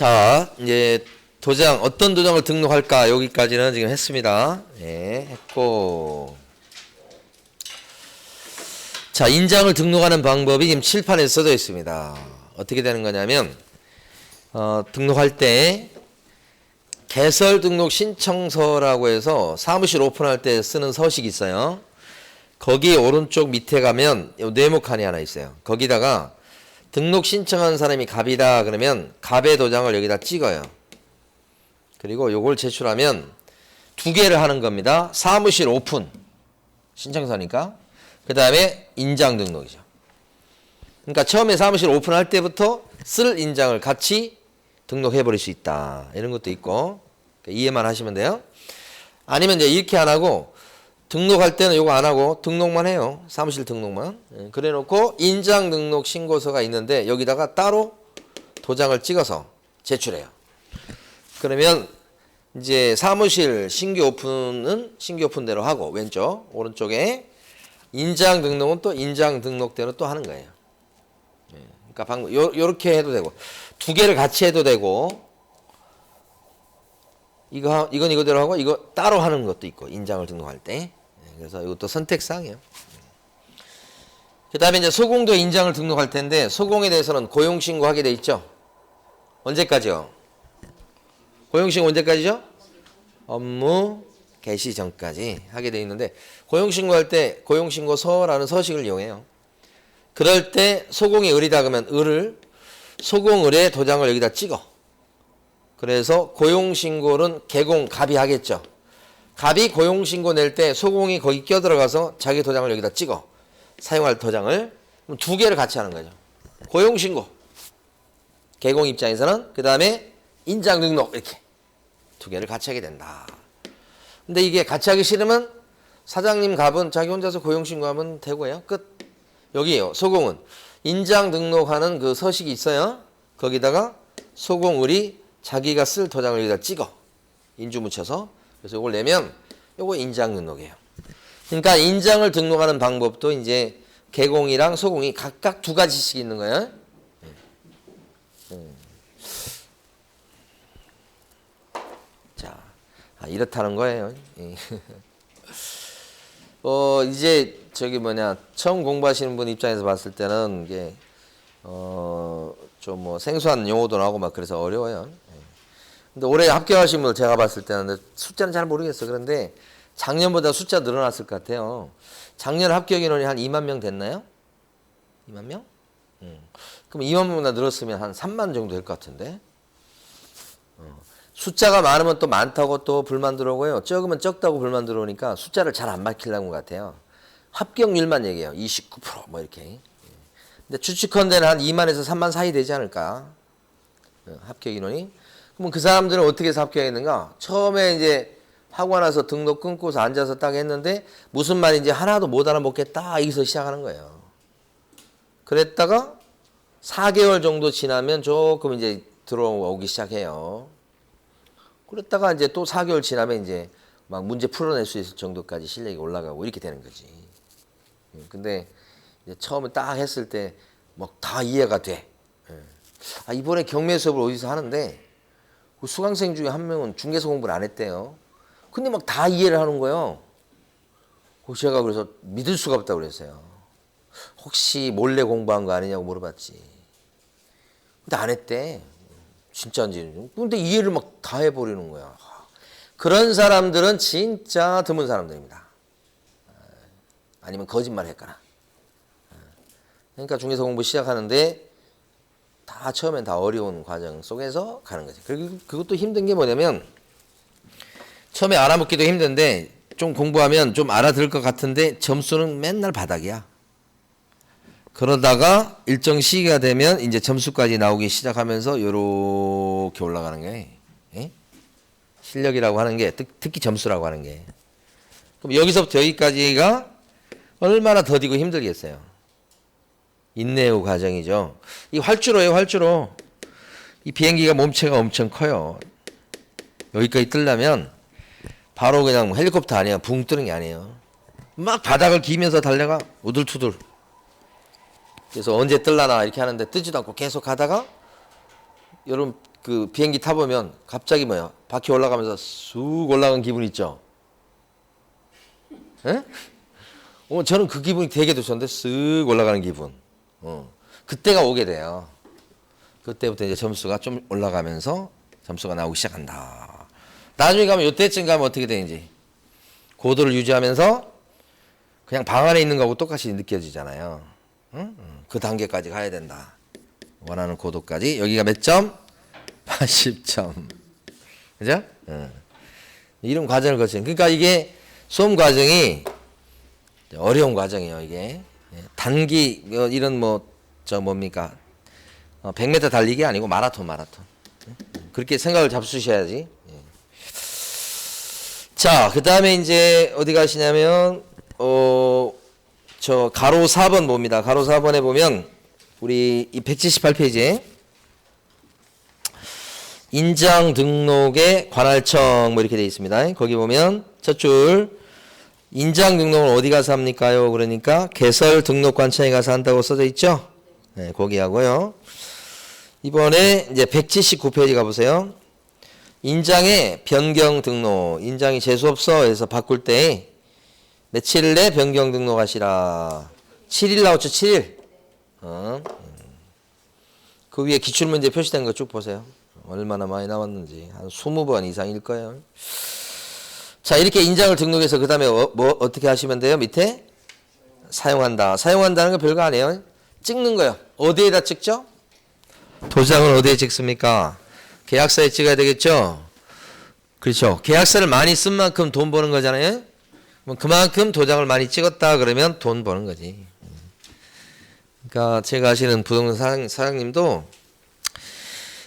자, 이제 도장, 어떤 도장을 등록할까? 여기까지는 지금 했습니다. 예, 했고. 자, 인장을 등록하는 방법이 지금 칠판에 써져 있습니다. 어떻게 되는 거냐면, 등록할 때, 개설 등록 신청서라고 해서 사무실 오픈할 때 쓰는 서식이 있어요. 거기 오른쪽 밑에 가면 네모칸이 하나 있어요. 거기다가 등록 신청한 사람이 갑이다 그러면 갑의 도장을 여기다 찍어요. 그리고 요걸 제출하면 두 개를 하는 겁니다. 사무실 오픈 신청서니까 그 다음에 인장 등록이죠. 그러니까 처음에 사무실 오픈할 때부터 쓸 인장을 같이 등록해 버릴 수 있다. 이런 것도 있고 이해만 하시면 돼요. 아니면 이제 이렇게 안 하고 등록할 때는 이거 안 하고 등록만 해요. 사무실 등록만. 그래 놓고 인장 등록 신고서가 있는데 여기다가 따로 도장을 찍어서 제출해요. 그러면 이제 사무실 신규 오픈은 신규 오픈대로 하고 왼쪽 오른쪽에 인장 등록은 또 인장 등록대로 또 하는 거예요. 그러니까 방금 요렇게 해도 되고 두 개를 같이 해도 되고 이건 이거대로 하고 이거 따로 하는 것도 있고 인장을 등록할 때. 그래서 이것도 선택사항이에요. 그 다음에 이제 소공도 인장을 등록할 텐데 소공에 대해서는 고용신고하게 돼 있죠. 언제까지요? 고용신고 언제까지죠? 업무 개시 전까지 하게 돼 있는데 고용신고할 때 고용신고서라는 서식을 이용해요. 그럴 때 소공이 을이다 그러면 을을 소공을의 도장을 여기다 찍어. 그래서 고용신고는 개공 갑이 하겠죠. 갑이 고용신고 낼 때 소공이 거기 껴들어가서 자기 도장을 여기다 찍어. 사용할 도장을 두 개를 같이 하는 거죠. 고용신고 개공 입장에서는 그 다음에 인장 등록 이렇게 두 개를 같이 하게 된다. 근데 이게 같이 하기 싫으면 사장님 갑은 자기 혼자서 고용신고하면 되고요. 끝. 여기에요. 소공은 인장 등록하는 그 서식이 있어요. 거기다가 소공을이 자기가 쓸 도장을 여기다 찍어. 인주 묻혀서. 그래서 이걸 내면 이거 인장 등록이에요. 그러니까 인장을 등록하는 방법도 이제 개공이랑 소공이 각각 두 가지씩 있는 거예요. 자, 이렇다는 거예요. 이제 저기 처음 공부하시는 분 입장에서 봤을 때는 이게 좀 뭐 생소한 용어도 나오고 막 그래서 어려워요. 근데 올해 합격하신 분들 제가 봤을 때는 숫자는 잘 모르겠어. 그런데 작년보다 숫자 늘어났을 것 같아요. 작년 합격 인원이 한 2만 명 됐나요? 2만 명? 그럼 2만 명보다 늘었으면 한 3만 정도 될 것 같은데. 숫자가 많으면 또 많다고 또 불만 들어오고요. 적으면 적다고 불만 들어오니까 숫자를 잘 안 밝히려는 것 같아요. 합격률만 얘기해요. 29% 뭐 이렇게. 근데 추측컨대는 한 2만에서 3만 사이 되지 않을까. 합격 인원이. 그럼 그 사람들은 어떻게 해서 합격했는가? 처음에 이제 하고 나서 등록 끊고서 앉아서 딱 했는데 무슨 말인지 하나도 못 알아먹겠다 여기서 시작하는 거예요. 그랬다가 4개월 정도 지나면 조금 이제 들어오기 시작해요. 그랬다가 이제 또 4개월 지나면 이제 막 문제 풀어낼 수 있을 정도까지 실력이 올라가고 이렇게 되는 거지. 근데 이제 처음에 딱 했을 때 막 다 이해가 돼. 이번에 경매 수업을 어디서 하는데 그 수강생 중에 한 명은 중개사 공부를 안 했대요. 근데 막 다 이해를 하는 거예요. 제가 그래서 믿을 수가 없다고 그랬어요. 혹시 몰래 공부한 거 아니냐고 물어봤지. 근데 안 했대. 진짜인지. 근데 이해를 막 다 해버리는 거야. 그런 사람들은 진짜 드문 사람들입니다. 아니면 거짓말 했거나. 그러니까 중개사 공부 시작하는데 다 처음엔 다 어려운 과정 속에서 가는 거지. 그리고 그것도 힘든 게 뭐냐면 처음에 알아먹기도 힘든데 좀 공부하면 좀 알아들을 것 같은데 점수는 맨날 바닥이야. 그러다가 일정 시기가 되면 이제 점수까지 나오기 시작하면서 요렇게 올라가는 거예요. 예? 실력이라고 하는 게 특히 점수라고 하는 게. 그럼 여기서부터 여기까지가 얼마나 더디고 힘들겠어요. 인내의 과정이죠. 이 활주로예요, 활주로. 이 비행기가 몸체가 엄청 커요. 여기까지 뜨려면 바로 그냥 헬리콥터 아니에요. 붕 뜨는 게 아니에요. 막 바닥을 기면서 달려가 우둘투둘. 그래서 언제 뜰라나 이렇게 하는데 뜨지도 않고 계속 가다가 여러분 그 비행기 타보면 갑자기 뭐야 바퀴 올라가면서 쑥 올라간 기분 있죠? 예? 저는 그 기분이 되게 좋던데 쓱 올라가는 기분. 그때가 오게 돼요. 그때부터 이제 점수가 좀 올라가면서 점수가 나오기 시작한다. 나중에 가면 이때쯤 가면 어떻게 되는지 고도를 유지하면서 그냥 방 안에 있는 거하고 똑같이 느껴지잖아요. 그 단계까지 가야 된다. 원하는 고도까지. 여기가 몇 점? 80점. 그죠? 이런 과정을 거치는. 그러니까 이게 수험 과정이 어려운 과정이에요. 이게 단기 이런 뭡니까 100m 달리기 아니고 마라톤. 그렇게 생각을 잡수셔야지. 자, 그 다음에 이제 어디 가시냐면 저 가로 4번 봅니다. 가로 4번에 보면 우리 이 178페이지에 인장 등록의 관할청 뭐 이렇게 되어 있습니다. 거기 보면 첫 줄 인장 등록은 어디 가서 합니까요? 그러니까 개설 등록관청에 가서 한다고 써져 있죠? 네, 거기 하고요. 이번에 이제 179페이지 가보세요. 인장의 변경 등록, 인장이 재수없어에서 바꿀 때 며칠 내 변경 등록하시라. 7일 나왔죠, 7일. 그 위에 기출문제 표시된 거 쭉 보세요. 얼마나 많이 나왔는지. 한 20번 이상일 거예요. 자, 이렇게 인장을 등록해서 그 다음에 어떻게 하시면 돼요? 밑에 사용한다. 사용한다는 거 별거 아니에요. 찍는 거예요. 어디에다 찍죠? 도장을 어디에 찍습니까? 계약서에 찍어야 되겠죠? 그렇죠. 계약서를 많이 쓴 만큼 돈 버는 거잖아요. 그만큼 도장을 많이 찍었다 그러면 돈 버는 거지. 그러니까 제가 아시는 부동산 사장님도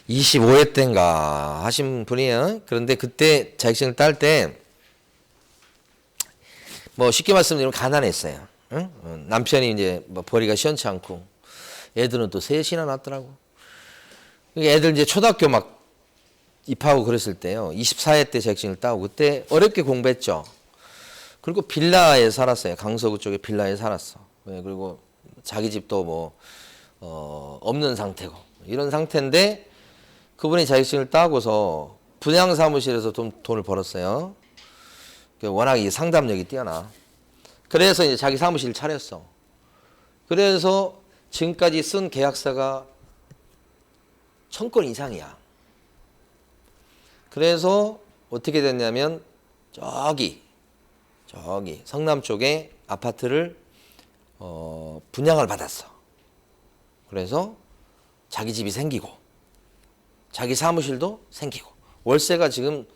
25회 때인가 하신 분이에요. 그런데 그때 자격증을 딸 때 뭐 쉽게 말씀드리면 가난했어요. 응? 남편이 이제 뭐 벌이가 시원치 않고 애들은 또 셋이나 낳더라고. 애들 이제 초등학교 막 입하고 그랬을 때요. 24회 때 자격증을 따고 그때 어렵게 공부했죠. 그리고 빌라에 살았어요. 강서구 쪽에 빌라에 살았어. 그리고 자기 집도 뭐 없는 상태고 이런 상태인데 그분이 자격증을 따고서 분양사무실에서 돈을 벌었어요. 워낙 이 상담력이 뛰어나. 그래서 이제 자기 사무실을 차렸어. 그래서 지금까지 쓴 계약서가 1000건 이상이야. 그래서 어떻게 됐냐면 저기 성남 쪽에 아파트를 분양을 받았어. 그래서 자기 집이 생기고 자기 사무실도 생기고 월세가 지금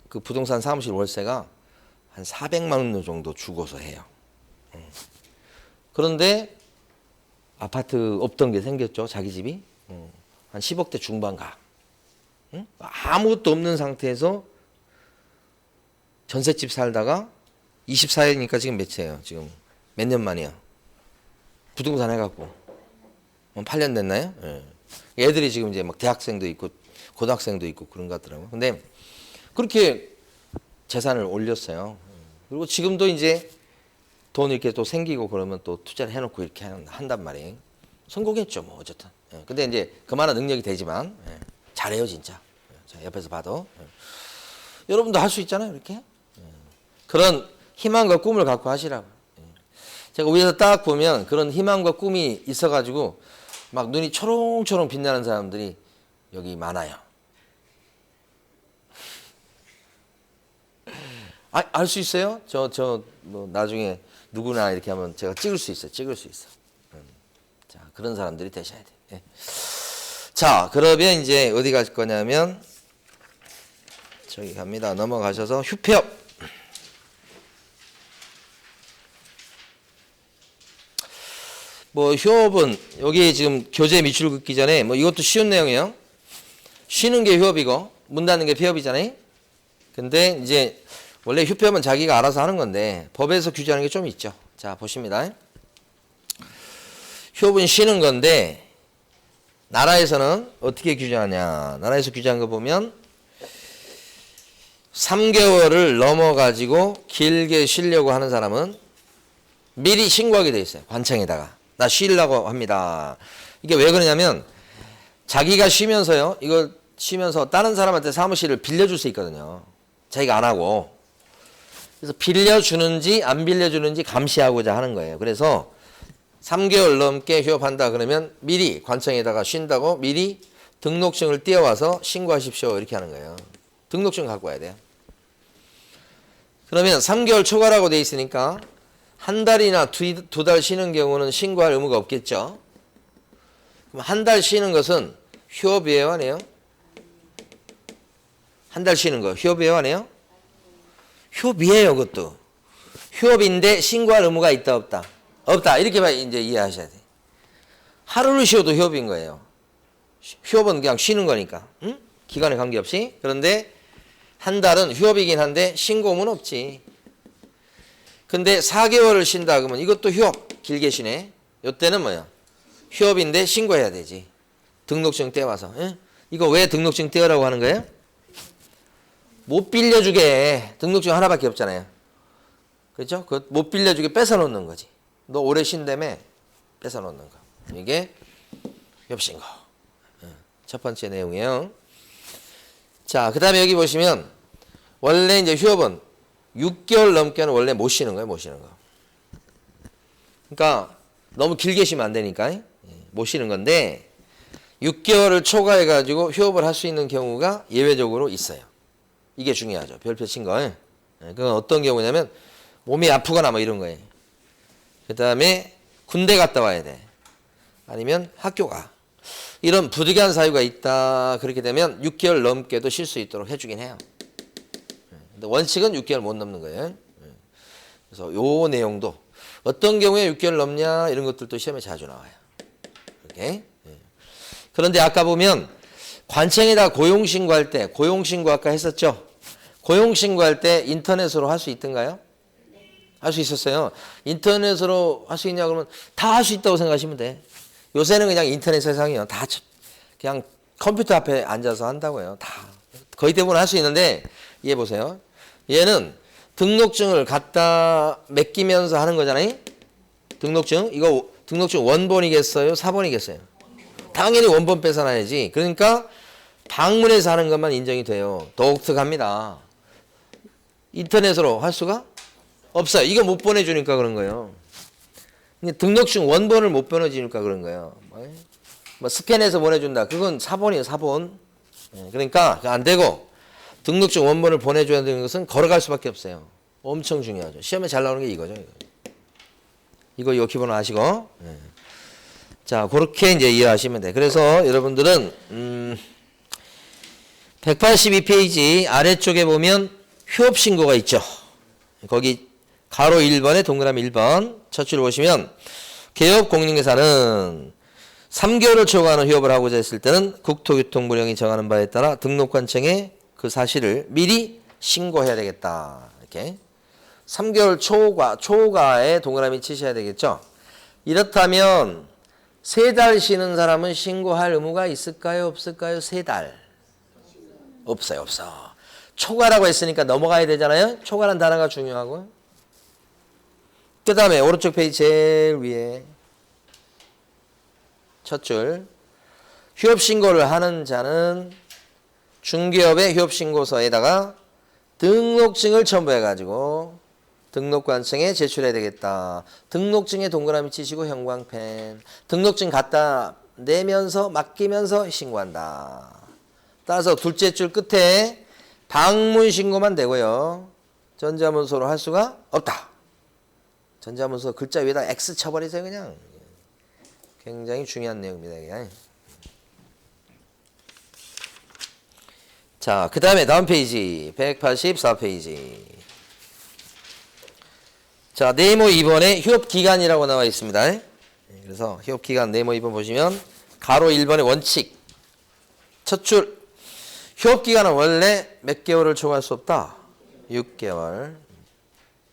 그 부동산 사무실 월세가 한 400만 원 정도 주고서 해요. 그런데 아파트 없던 게 생겼죠. 자기 집이 한 10억대 중반 가. 아무것도 없는 상태에서 전셋집 살다가 24회니까 지금 몇이에요? 지금 몇 년 만이야? 부동산 해갖고 8년 됐나요? 예. 애들이 지금 이제 막 대학생도 있고 고등학생도 있고 그런 것 같더라고요. 근데 그렇게 재산을 올렸어요. 그리고 지금도 이제 돈 이렇게 또 생기고 그러면 또 투자를 해놓고 이렇게 한단 말이에요. 성공했죠, 뭐 어쨌든. 예. 근데 이제 그만한 능력이 되지만 잘해요, 진짜. 자, 옆에서 봐도. 여러분도 할 수 있잖아요, 이렇게. 그런 희망과 꿈을 갖고 하시라고. 제가 위에서 딱 보면 그런 희망과 꿈이 있어가지고 막 눈이 초롱초롱 빛나는 사람들이 여기 많아요. 알 수 있어요? 뭐 나중에 누구나 이렇게 하면 제가 찍을 수 있어요. 자, 그런 사람들이 되셔야 돼. 예. 자, 그러면 이제 어디 갈 거냐면 저기 갑니다. 넘어가셔서 휴폐업. 뭐 휴업은 여기 지금 교재 밑줄 긋기 전에 뭐 이것도 쉬운 내용이에요. 쉬는 게 휴업이고 문 닫는 게 폐업이잖아요. 근데 이제 원래 휴폐업은 자기가 알아서 하는 건데 법에서 규제하는 게 좀 있죠. 자, 보십니다. 휴업은 쉬는 건데 나라에서는 어떻게 규제하냐. 나라에서 규제한 거 보면 3개월을 넘어가지고 길게 쉬려고 하는 사람은 미리 신고하게 돼 있어요. 관청에다가. 나 쉬려고 합니다. 이게 왜 그러냐면 자기가 쉬면서요. 이걸 쉬면서 다른 사람한테 사무실을 빌려줄 수 있거든요. 자기가 안 하고. 그래서 빌려주는지 안 빌려주는지 감시하고자 하는 거예요. 그래서 3개월 넘게 휴업한다 그러면 미리 관청에다가 쉰다고 미리 등록증을 띄워와서 신고하십시오. 이렇게 하는 거예요. 등록증 갖고 와야 돼요. 그러면 3개월 초과라고 돼 있으니까 한 달이나 두 달 쉬는 경우는 신고할 의무가 없겠죠. 그럼 한 달 쉬는 것은 휴업이에요, 안 해요? 한 달 쉬는 거 휴업이에요, 안 해요? 휴업이에요, 그것도. 휴업인데 신고할 의무가 있다, 없다? 없다. 이렇게 이제 이해하셔야 돼. 하루를 쉬어도 휴업인 거예요. 휴업은 그냥 쉬는 거니까. 응? 기간에 관계없이. 그런데 한 달은 휴업이긴 한데 신고 의무는 없지. 근데 4개월을 쉰다 그러면 이것도 휴업 길게 쉬네. 이때는 뭐야? 휴업인데 신고해야 되지. 등록증 떼와서. 응? 이거 왜 등록증 떼우라고 하는 거예요? 못 빌려주게. 등록증 하나밖에 없잖아요. 그렇죠? 그 못 빌려주게 뺏어 놓는 거지. 너 오래 쉰다며 뺏어 놓는 거. 이게 휴업신고. 첫 번째 내용이에요. 자, 그 다음에 여기 보시면 원래 이제 휴업은 6개월 넘게는 원래 못 쉬는 거예요. 못 쉬는 거. 그러니까 너무 길게 쉬면 안 되니까 못 쉬는 건데 6개월을 초과해가지고 휴업을 할 수 있는 경우가 예외적으로 있어요. 이게 중요하죠. 별표 친 거. 그건 어떤 경우냐면 몸이 아프거나 뭐 이런 거예요. 그 다음에 군대 갔다 와야 돼. 아니면 학교 가. 이런 부득이한 사유가 있다. 그렇게 되면 6개월 넘게도 쉴 수 있도록 해주긴 해요. 근데 원칙은 6개월 못 넘는 거예요. 그래서 요 내용도 어떤 경우에 6개월 넘냐 이런 것들도 시험에 자주 나와요. 이렇게. 그런데 아까 보면 관청에다 고용신고할 때 고용신고 아까 했었죠. 고용신고할 때 인터넷으로 할 수 있던가요? 할 수 있었어요. 인터넷으로 할 수 있냐 그러면 다 할 수 있다고 생각하시면 돼. 요새는 그냥 인터넷 세상이에요. 다 그냥 컴퓨터 앞에 앉아서 한다고요. 다 거의 대부분 할 수 있는데 얘 보세요. 얘는 등록증을 갖다 맡기면서 하는 거잖아요. 등록증 이거 등록증 원본이겠어요? 사본이겠어요? 당연히 원본 뺏어놔야지. 그러니까 방문해서 하는 것만 인정이 돼요. 독특합니다. 인터넷으로 할 수가 없어요. 이거 못 보내주니까 그런 거예요. 등록증 원본을 못 보내주니까 그런 거예요. 뭐 스캔해서 보내준다. 그건 사본이에요. 사본. 그러니까 안 되고 등록증 원본을 보내줘야 되는 것은 걸어갈 수밖에 없어요. 엄청 중요하죠. 시험에 잘 나오는 게 이거죠. 이거 기본 아시고. 자, 그렇게 이제 이해하시면 돼. 그래서 여러분들은 182페이지 아래쪽에 보면 휴업 신고가 있죠. 거기 가로 1번에 동그라미 1번 첫 줄 보시면 개업 공인중개사는 3개월을 초과하는 휴업을 하고자 했을 때는 국토교통부령이 정하는 바에 따라 등록관청에 그 사실을 미리 신고해야 되겠다. 이렇게 3개월 초과에 동그라미 치셔야 되겠죠. 이렇다면 3달 쉬는 사람은 신고할 의무가 있을까요? 없을까요? 3달. 없어요. 없어. 초과라고 했으니까 넘어가야 되잖아요. 초과란 단어가 중요하고. 그 다음에 오른쪽 페이지 제일 위에 첫 줄. 휴업신고를 하는 자는 중개업의 휴업신고서에다가 등록증을 첨부해가지고 등록관청에 제출해야 되겠다. 등록증에 동그라미 치시고 형광펜. 등록증 갖다 내면서 맡기면서 신고한다. 따라서 둘째 줄 끝에 방문 신고만 되고요. 전자문서로 할 수가 없다. 전자문서 글자 위에다 X 쳐버리세요 그냥. 굉장히 중요한 내용입니다. 이게. 자, 그 다음에 다음 페이지 184페이지. 자, 네모 2번에 휴업기간이라고 나와 있습니다. 그래서 휴업기간 네모 2번 보시면 가로 1번의 원칙 첫 줄 휴업기간은 원래 몇 개월을 초과할 수 없다? 6개월.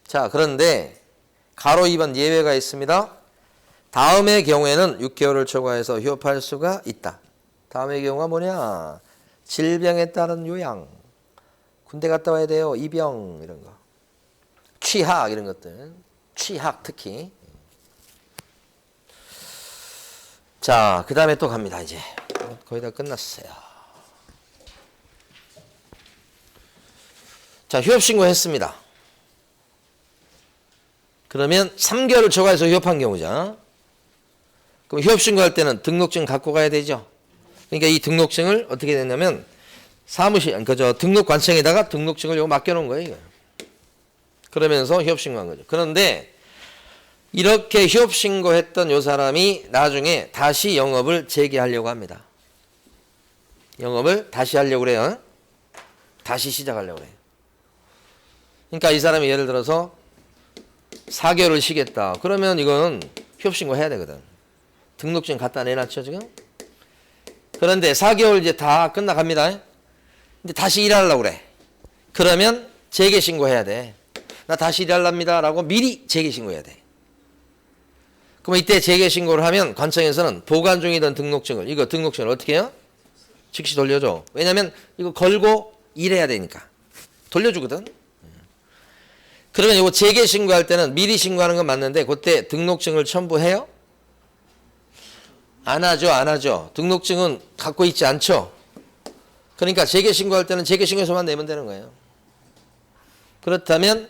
자, 그런데 가로 2번 예외가 있습니다. 다음의 경우에는 6개월을 초과해서 휴업할 수가 있다. 다음의 경우가 뭐냐? 질병에 따른 요양. 군대 갔다 와야 돼요. 입영 이런 거. 취학 이런 것들. 취학 특히. 자, 그 다음에 또 갑니다. 이제 거의 다 끝났어요. 자, 휴업신고 했습니다. 그러면 3개월을 초과해서 휴업한 경우죠. 그럼 휴업신고할 때는 등록증 갖고 가야 되죠. 그러니까 이 등록증을 어떻게 됐냐면 사무실, 그러니까 저 등록관청에다가 등록증을 요거 맡겨놓은 거예요. 이거. 그러면서 휴업신고한 거죠. 그런데 이렇게 휴업신고했던 요 사람이 나중에 다시 영업을 재개하려고 합니다. 영업을 다시 하려고 그래요. 다시 시작하려고 그래요. 그러니까 이 사람이 예를 들어서 4개월을 쉬겠다. 그러면 이건 휴업신고 해야 되거든. 등록증 갖다 내놨죠, 지금? 그런데 4개월 이제 다 끝나갑니다. 근데 다시 일하려고 그래. 그러면 재개신고해야 돼. 나 다시 일하랍니다. 라고 미리 재개신고해야 돼. 그럼 이때 재개신고를 하면 관청에서는 보관 중이던 등록증을, 이거 등록증을 어떻게 해요? 즉시 돌려줘. 왜냐면 이거 걸고 일해야 되니까. 돌려주거든. 그러면 이거 재개신고할 때는 미리 신고하는 건 맞는데 그때 등록증을 첨부해요? 안 하죠, 안 하죠. 등록증은 갖고 있지 않죠. 그러니까 재개신고할 때는 재개신고서만 내면 되는 거예요. 그렇다면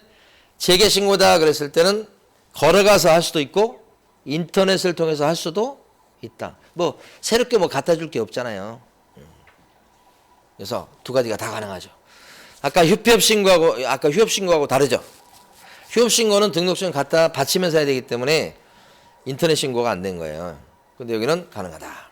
재개신고다 그랬을 때는 걸어가서 할 수도 있고 인터넷을 통해서 할 수도 있다. 뭐 새롭게 뭐 갖다 줄 게 없잖아요. 그래서 두 가지가 다 가능하죠. 아까 휴업신고하고 다르죠. 휴업신고는 등록증 갖다 받치면서 해야 되기 때문에 인터넷 신고가 안 된 거예요. 근데 여기는 가능하다.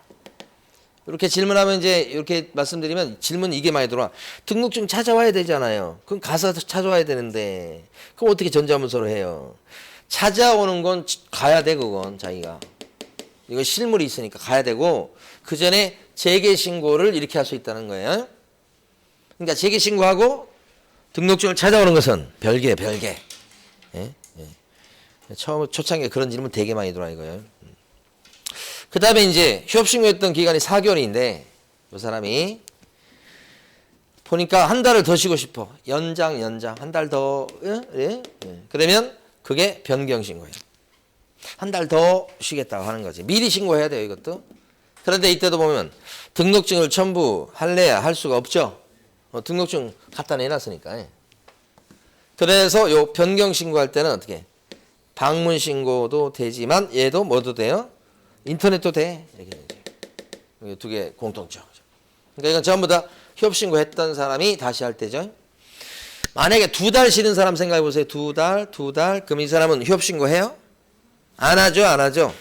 이렇게 질문하면 이제 이렇게 말씀드리면 질문 이게 많이 들어와. 등록증 찾아와야 되잖아요. 그럼 가서 찾아와야 되는데 그럼 어떻게 전자문서로 해요? 찾아오는 건 가야 돼. 그건 자기가. 이거 실물이 있으니까 가야 되고 그 전에 재개신고를 이렇게 할 수 있다는 거예요. 그러니까 재개신고하고 등록증을 찾아오는 것은 별개. 예? 초창기에 그런 질문 되게 많이 들어와 이거예요. 그 다음에 이제 휴업신고했던 기간이 4개월인데 이 사람이 보니까 한 달을 더 쉬고 싶어. 연장 한 달 더. 예? 그러면 그게 변경신고예요. 한 달 더 쉬겠다고 하는 거지. 미리 신고해야 돼요 이것도. 그런데 이때도 보면 등록증을 첨부할래야 할 수가 없죠. 등록증 갖다 내놨으니까. 예. 그래서 요 변경신고할 때는 어떻게 방문신고도 되지만 얘도 뭐도 돼요? 인터넷도 돼. 이렇게 두 개 공통점. 그러니까 이건 전부 다 휴업신고했던 사람이 다시 할 때죠. 만약에 2달 쉬는 사람 생각해 보세요. 2달. 그럼 이 사람은 휴업신고해요? 안 하죠.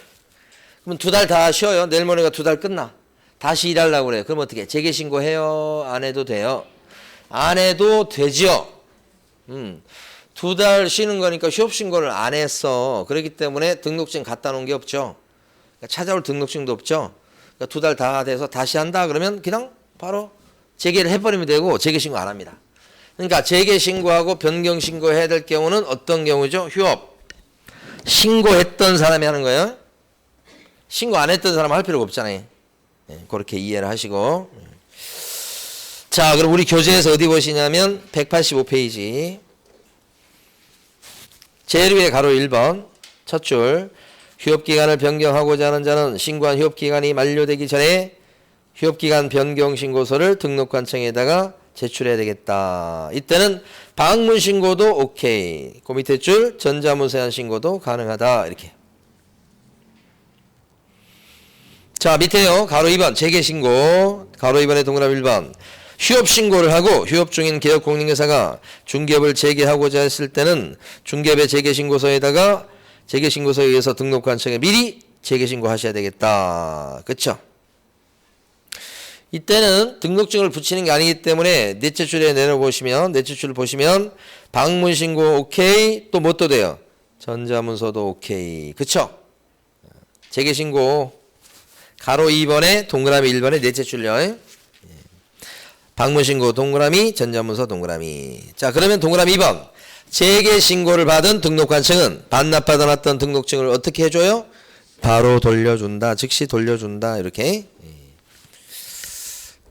그럼 2달 다 쉬어요. 내일 모레가 2달 끝나. 다시 일하려고 그래요. 그럼 어떻게? 재개신고해요? 안 해도 돼요? 안 해도 되죠. 2달 쉬는 거니까 휴업신고를 안 했어. 그렇기 때문에 등록증 갖다 놓은 게 없죠. 그러니까 찾아올 등록증도 없죠. 그러니까 2달 다 돼서 다시 한다 그러면 그냥 바로 재개를 해버리면 되고 재개신고 안 합니다. 그러니까 재개신고하고 변경신고 해야 될 경우는 어떤 경우죠? 휴업. 신고했던 사람이 하는 거예요. 신고 안 했던 사람 할 필요가 없잖아요. 그렇게 이해를 하시고. 자, 그럼 우리 교재에서 어디 보시냐면 185페이지. 제일 위에 가로 1번 첫 줄. 휴업기간을 변경하고자 하는 자는 신고한 휴업기간이 만료되기 전에 휴업기간 변경신고서를 등록관청에다가 제출해야 되겠다. 이때는 방문신고도 오케이. 그 밑에 줄 전자문서한 신고도 가능하다. 이렇게. 자, 밑에요. 가로 2번 재개신고. 가로 2번에 동그라미 1번. 휴업신고를 하고 휴업 중인 개업공인회사가 중개업을 재개하고자 했을 때는 중개업의 재개신고서에다가 재개신고서에 의해서 등록관청에 미리 재개신고하셔야 되겠다. 그쵸? 이때는 등록증을 붙이는 게 아니기 때문에 넷째 줄에 내려보시면 넷째 줄을 보시면 방문신고 오케이. 또 뭣도 돼요? 전자문서도 오케이. 그쵸? 재개신고 가로 2번에 동그라미 1번에 넷째 줄요. 방문신고 동그라미 전자문서 동그라미. 자, 그러면 동그라미 2번 재개신고를 받은 등록관청은 반납받아놨던 등록증을 어떻게 해줘요? 바로 돌려준다. 즉시 돌려준다. 이렇게.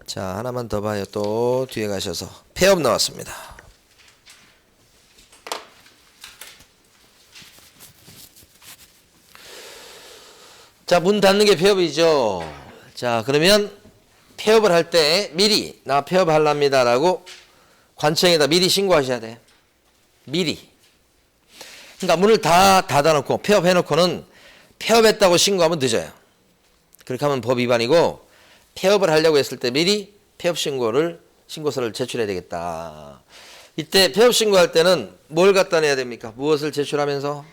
자, 하나만 더 봐요. 또 뒤에 가셔서 폐업 나왔습니다. 자, 문 닫는 게 폐업이죠. 자, 그러면 폐업을 할 때 미리 나 폐업하랍니다라고 관청에다 미리 신고하셔야 돼. 미리. 그러니까 문을 다 닫아놓고 폐업해놓고는 폐업했다고 신고하면 늦어요. 그렇게 하면 법 위반이고 폐업을 하려고 했을 때 미리 폐업 신고서를 제출해야 되겠다. 이때 폐업 신고할 때는 뭘 갖다 내야 됩니까? 무엇을 제출하면서?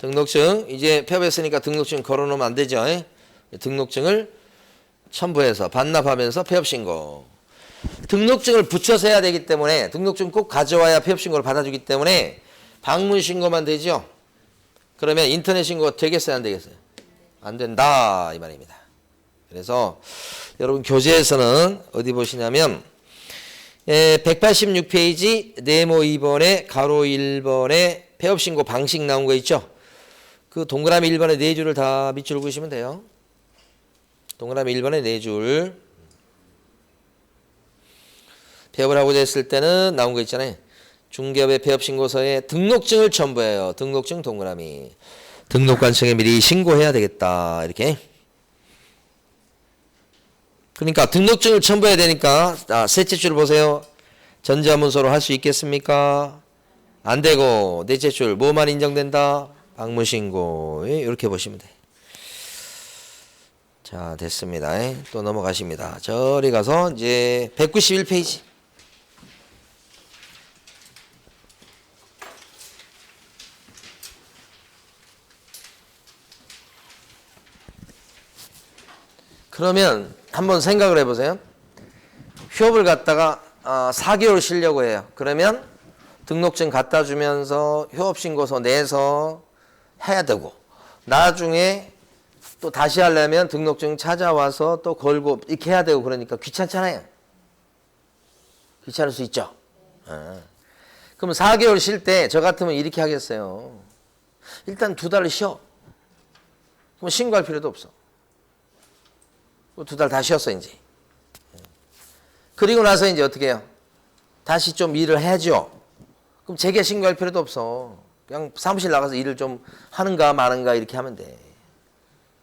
등록증. 이제 폐업했으니까 등록증 걸어놓으면 안 되죠. 등록증을 첨부해서 반납하면서 폐업 신고. 등록증을 붙여서 해야 되기 때문에 등록증 꼭 가져와야 폐업 신고를 받아주기 때문에 방문 신고만 되죠. 그러면 인터넷 신고 되겠어요, 안 되겠어요? 안 된다 이 말입니다. 그래서 여러분 교재에서는 어디 보시냐면 186페이지 네모 2번에 가로 1번에 폐업 신고 방식 나온 거 있죠. 그 동그라미 1번에 4줄을 다 밑줄 그으시면 돼요. 동그라미 1번에 4줄. 폐업을 하고자 했을 때는 나온 거 있잖아요. 중개업의 폐업 신고서에 등록증을 첨부해요. 등록증 동그라미. 등록관청에 미리 신고해야 되겠다. 이렇게. 그러니까 등록증을 첨부해야 되니까 셋째 줄 보세요. 전자문서로 할 수 있겠습니까? 안 되고 넷째 줄 뭐만 인정된다? 방문신고. 이렇게 보시면 돼. 자, 됐습니다. 또 넘어가십니다. 저리 가서 이제 191페이지. 그러면 한번 생각을 해보세요. 휴업을 갖다가 4개월 쉬려고 해요. 그러면 등록증 갖다 주면서 휴업신고서 내서 해야 되고 나중에 또 다시 하려면 등록증 찾아와서 또 걸고 이렇게 해야 되고 그러니까 귀찮잖아요. 귀찮을 수 있죠. 그럼 4개월 쉴 때 저 같으면 이렇게 하겠어요. 일단 2달을 쉬어. 그럼 신고할 필요도 없어. 2달 다 쉬었어 이제. 그리고 나서 이제 어떻게 해요? 다시 좀 일을 해야죠. 그럼 재개 신고할 필요도 없어. 그냥 사무실 나가서 일을 좀 하는가 마는가 이렇게 하면 돼.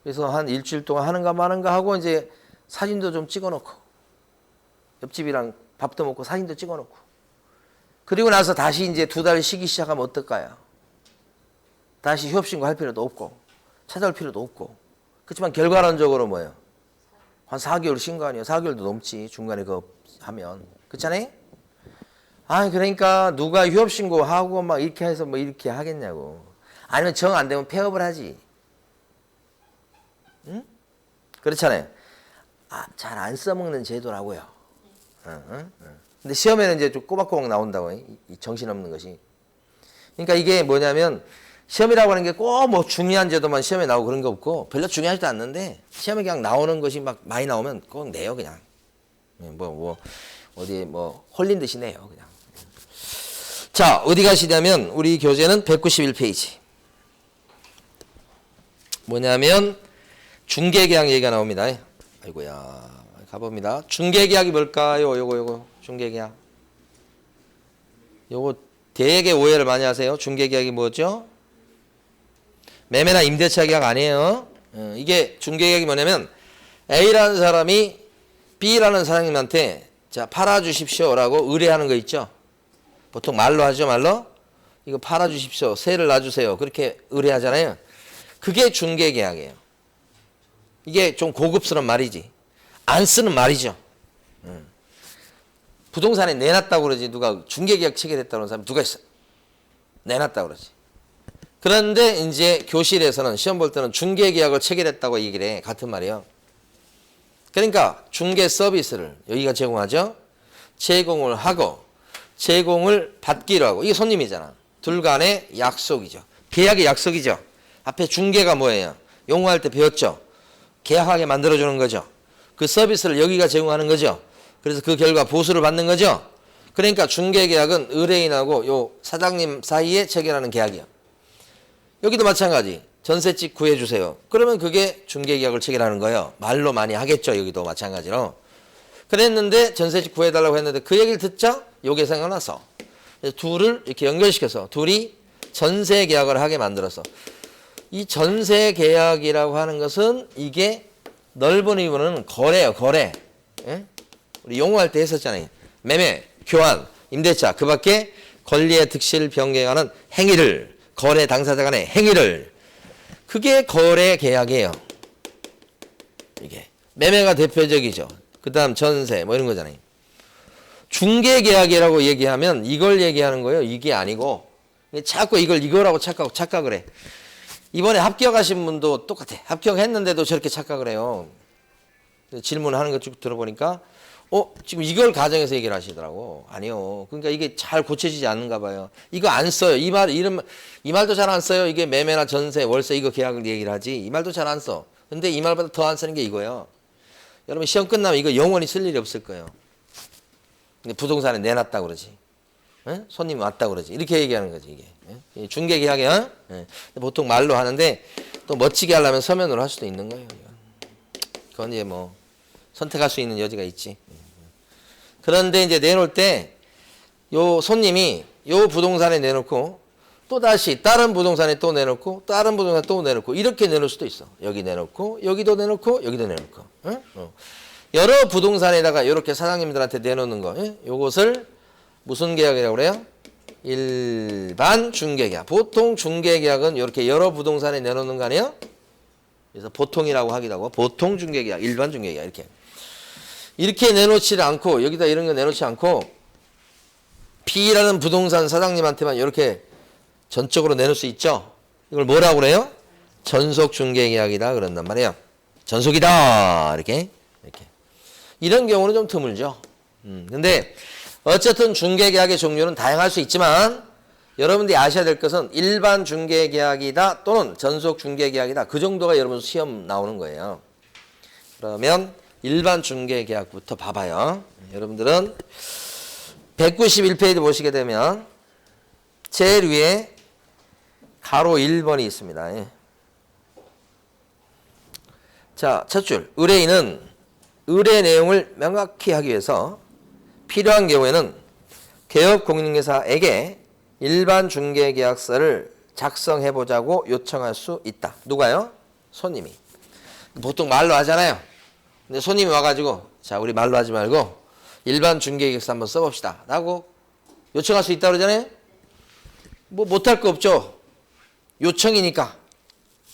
그래서 한 일주일 동안 하는가 마는가 하고 이제 사진도 좀 찍어놓고 옆집이랑 밥도 먹고 사진도 찍어놓고 그리고 나서 다시 이제 2달 쉬기 시작하면 어떨까요? 다시 휴업 신고할 필요도 없고 찾아올 필요도 없고 그렇지만 결과론적으로 뭐예요? 한 4개월 쉰 거 아니에요? 4개월도 넘지 중간에 그거 하면 그렇잖아요? 그러니까 누가 휴업 신고하고 막 이렇게 해서 뭐 이렇게 하겠냐고. 아니면 정 안 되면 폐업을 하지. 응? 그렇잖아요. 잘 안 써먹는 제도라고요. 근데 시험에는 이제 좀 꼬박꼬박 나온다고. 이 정신없는 것이. 그러니까 이게 뭐냐면 시험이라고 하는 게 꼭 뭐 중요한 제도만 시험에 나오고 그런 거 없고 별로 중요하지도 않는데 시험에 그냥 나오는 것이 막 많이 나오면 꼭 내요 그냥. 어디에 홀린 듯이 내요 그냥. 자, 어디 가시냐면 우리 교재는 191페이지. 뭐냐면 중개계약 얘기가 나옵니다. 아이고야. 가봅니다. 중개계약이 뭘까요? 요거 중개계약. 요거 되게 오해를 많이 하세요. 중개계약이 뭐죠? 매매나 임대차 계약 아니에요. 이게 중개계약이 뭐냐면 A라는 사람이 B라는 사장님한테 자 팔아주십시오라고 의뢰하는 거 있죠. 보통 말로 하죠. 말로. 이거 팔아주십시오. 세를 놔주세요. 그렇게 의뢰하잖아요. 그게 중개계약이에요. 이게 좀 고급스러운 말이지. 안 쓰는 말이죠. 부동산에 내놨다고 그러지. 누가 중개계약 체결했다고 하는 사람 누가 있어? 내놨다고 그러지. 그런데 이제 교실에서는 시험 볼 때는 중개계약을 체결했다고 얘기를 해. 같은 말이에요. 그러니까 중개 서비스를 여기가 제공하죠. 제공을 하고 제공을 받기로 하고 이게 손님이잖아. 둘 간의 약속이죠. 계약의 약속이죠. 앞에 중개가 뭐예요? 용어할 때 배웠죠. 계약하게 만들어주는 거죠. 그 서비스를 여기가 제공하는 거죠. 그래서 그 결과 보수를 받는 거죠. 그러니까 중개계약은 의뢰인하고 요 사장님 사이에 체결하는 계약이에요. 여기도 마찬가지. 전셋집 구해주세요. 그러면 그게 중개계약을 체결하는 거예요. 말로 많이 하겠죠. 여기도 마찬가지로. 그랬는데 전셋집 구해달라고 했는데 그 얘기를 듣자 요게 생각나서 둘을 이렇게 연결시켜서 둘이 전세계약을 하게 만들었어. 이 전세계약이라고 하는 것은 이게 넓은 의미로는 거래예요. 거래. 예? 우리 용어할 때 했었잖아요. 매매, 교환, 임대차 그 밖에 권리의 득실 변경하는 행위를 거래 당사자 간의 행위를 그게 거래 계약이에요. 이게 매매가 대표적이죠. 그 다음 전세 뭐 이런 거잖아요. 중개 계약이라고 얘기하면 이걸 얘기하는 거예요. 이게 아니고 자꾸 이거라고 착각을 해. 이번에 합격하신 분도 똑같아. 합격했는데도 저렇게 착각을 해요. 질문하는 거 쭉 들어보니까 지금 이걸 가정해서 얘기를 하시더라고. 아니요. 그러니까 이게 잘 고쳐지지 않는가 봐요. 이거 안 써요. 이 말도 잘 안 써요. 이게 매매나 전세, 월세 이거 계약을 얘기를 하지. 이 말도 잘 안 써. 근데 이 말보다 더 안 쓰는 게 이거예요. 여러분 시험 끝나면 이거 영원히 쓸 일이 없을 거예요. 근데 부동산에 내놨다 그러지. 에? 손님이 왔다 그러지. 이렇게 얘기하는 거지 이게. 에? 중개 계약이야. 보통 말로 하는데 또 멋지게 하려면 서면으로 할 수도 있는 거예요. 그건 이제 뭐 선택할 수 있는 여지가 있지. 그런데 이제 내놓을 때 요 손님이 요 부동산에 내놓고 또 다시 다른 부동산에 또 내놓고 다른 부동산에 또 내놓고 이렇게 내놓을 수도 있어. 여기 내놓고 여기도 내놓고 여기도 내놓고. 응? 여러 부동산에다가 이렇게 사장님들한테 내놓는 거. 요것을 무슨 계약이라고 그래요? 일반 중개계약. 보통 중개계약은 이렇게 여러 부동산에 내놓는 거 아니에요? 그래서 보통이라고 하기도 하고 보통 중개계약, 일반 중개계약 이렇게 내놓지 않고 여기다 이런 거 내놓지 않고 B라는 부동산 사장님한테만 이렇게 전적으로 내놓을 수 있죠. 이걸 뭐라고 그래요? 전속 중개계약이다 그런단 말이에요. 전속이다 이렇게 이런 경우는 좀 드물죠. 근데 어쨌든 중개계약의 종류는 다양할 수 있지만 여러분들이 아셔야 될 것은 일반 중개계약이다 또는 전속 중개계약이다. 그 정도가 여러분 시험 나오는 거예요. 그러면 일반 중개계약부터 봐봐요. 여러분들은 191페이지 보시게 되면 제일 위에 가로 1번이 있습니다. 예. 자, 첫 줄. 의뢰인은 의뢰 내용을 명확히 하기 위해서 필요한 경우에는 개업공인중개사에게 일반 중개계약서를 작성해보자고 요청할 수 있다. 누가요? 손님이. 보통 말로 하잖아요. 근데 손님이 와가지고 자 우리 말로 하지 말고 일반 중개계약서 한번 써봅시다 라고 요청할 수 있다 그러잖아요. 뭐 못할 거 없죠. 요청이니까.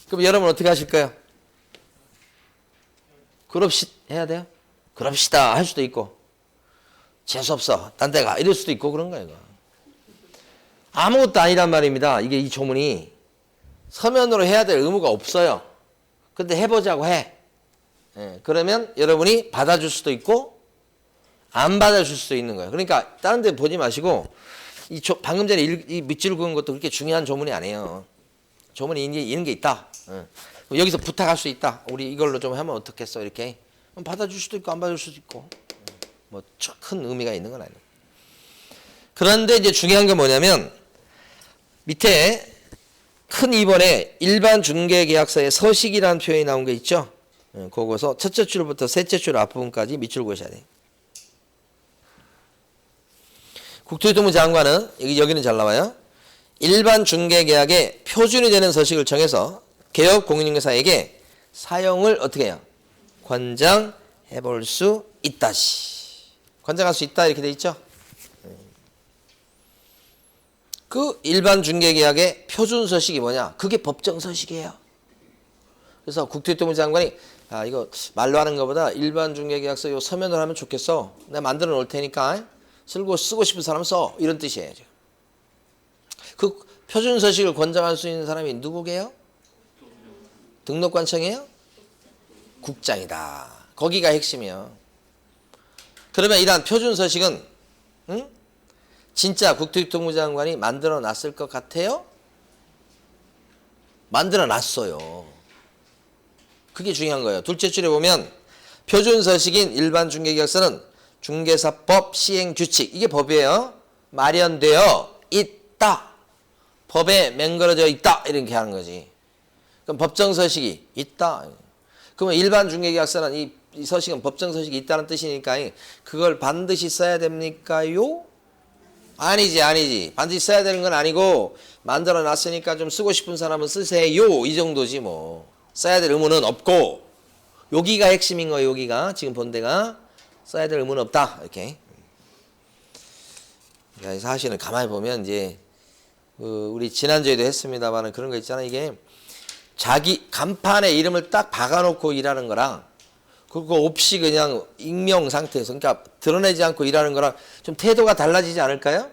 그럼 여러분 어떻게 하실까요? 해야 돼요? 그럽시다 할 수도 있고 재수없어 딴 데 가 이럴 수도 있고 그런 거예요. 아무것도 아니란 말입니다. 이게 이 조문이 서면으로 해야 될 의무가 없어요. 근데 해보자고 해. 그러면 여러분이 받아줄 수도 있고 안 받아줄 수도 있는 거예요. 그러니까 다른 데 보지 마시고 방금 전에 이 밑줄 그은 것도 그렇게 중요한 조문이 아니에요. 조문이 이런 게 있다. 여기서 부탁할 수 있다. 우리 이걸로 좀 하면 어떻겠어 이렇게. 받아줄 수도 있고 안 받아줄 수도 있고 뭐 큰 의미가 있는 건 아니에요. 그런데 이제 중요한 게 뭐냐면 밑에 큰 2번에 일반 중개계약서에 서식이라는 표현이 나온 게 있죠. 그거서 첫째 줄부터 셋째 줄 앞부분까지 밑줄 그으셔야 돼요. 국토교통부 장관은 여기는 잘 나와요. 일반 중개계약의 표준이 되는 서식을 정해서 개업공인중개사에게 사용을 어떻게 해요? 권장해 볼 수 있다시. 권장할 수 있다 이렇게 돼 있죠. 그 일반 중개계약의 표준 서식이 뭐냐? 그게 법정 서식이에요. 그래서 국토교통부 장관이 이거 말로 하는 것보다 일반 중개계약서 요 서면으로 하면 좋겠어. 내가 만들어 놓을 테니까 쓰고 싶은 사람 써. 이런 뜻이에요. 그 표준 서식을 권장할 수 있는 사람이 누구게요? 등록관청이에요? 국장이다. 거기가 핵심이에요. 그러면 이러한 표준 서식은 진짜 국토교통부 장관이 만들어 놨을 것 같아요? 만들어 놨어요. 그게 중요한 거예요. 둘째 줄에 보면 표준 서식인 일반 중개계약서는 중개사법 시행규칙 이게 법이에요. 마련되어 있다. 법에 맹글어져 있다. 이렇게 하는 거지. 그럼 법정 서식이 있다. 그러면 일반 중개계약서는 이 서식은 법정 서식이 있다는 뜻이니까 그걸 반드시 써야 됩니까요? 아니지. 반드시 써야 되는 건 아니고 만들어 놨으니까 좀 쓰고 싶은 사람은 쓰세요. 이 정도지 뭐. 써야 될 의무는 없고 여기가 핵심인 거예요. 여기가 지금 본 데가 써야 될 의무는 없다. 이렇게. 그러니까 사실은 가만히 보면 이제 우리 지난주에도 했습니다만은 그런 거 있잖아요. 이게 자기 간판에 이름을 딱 박아놓고 일하는 거랑 그거 없이 그냥 익명 상태에서 그러니까 드러내지 않고 일하는 거랑 좀 태도가 달라지지 않을까요?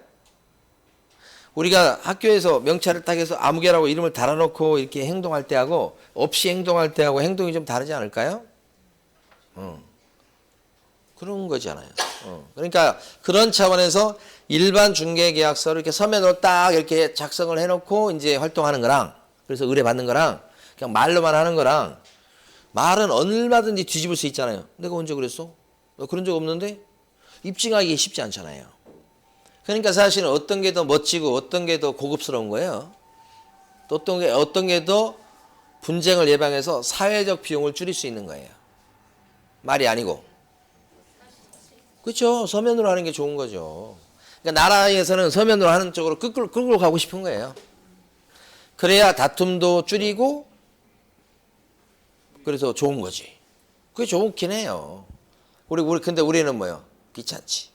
우리가 학교에서 명찰을 딱 해서 아무개라고 이름을 달아놓고 이렇게 행동할 때하고 없이 행동할 때하고 행동이 좀 다르지 않을까요? 그런 거잖아요. 그러니까 그런 차원에서 일반 중개계약서를 이렇게 서면으로 딱 이렇게 작성을 해놓고 이제 활동하는 거랑 그래서 의뢰받는 거랑 그냥 말로만 하는 거랑 말은 얼마든지 뒤집을 수 있잖아요. 내가 언제 그랬어? 너 그런 적 없는데? 입증하기 쉽지 않잖아요. 그러니까 사실은 어떤 게 더 멋지고 어떤 게 더 고급스러운 거예요. 또 어떤 게 더 분쟁을 예방해서 사회적 비용을 줄일 수 있는 거예요. 말이 아니고. 그렇죠. 서면으로 하는 게 좋은 거죠. 그러니까 나라에서는 서면으로 하는 쪽으로 끌고 가고 싶은 거예요. 그래야 다툼도 줄이고 그래서 좋은 거지. 그게 좋긴 해요. 근데 우리는 뭐요? 귀찮지.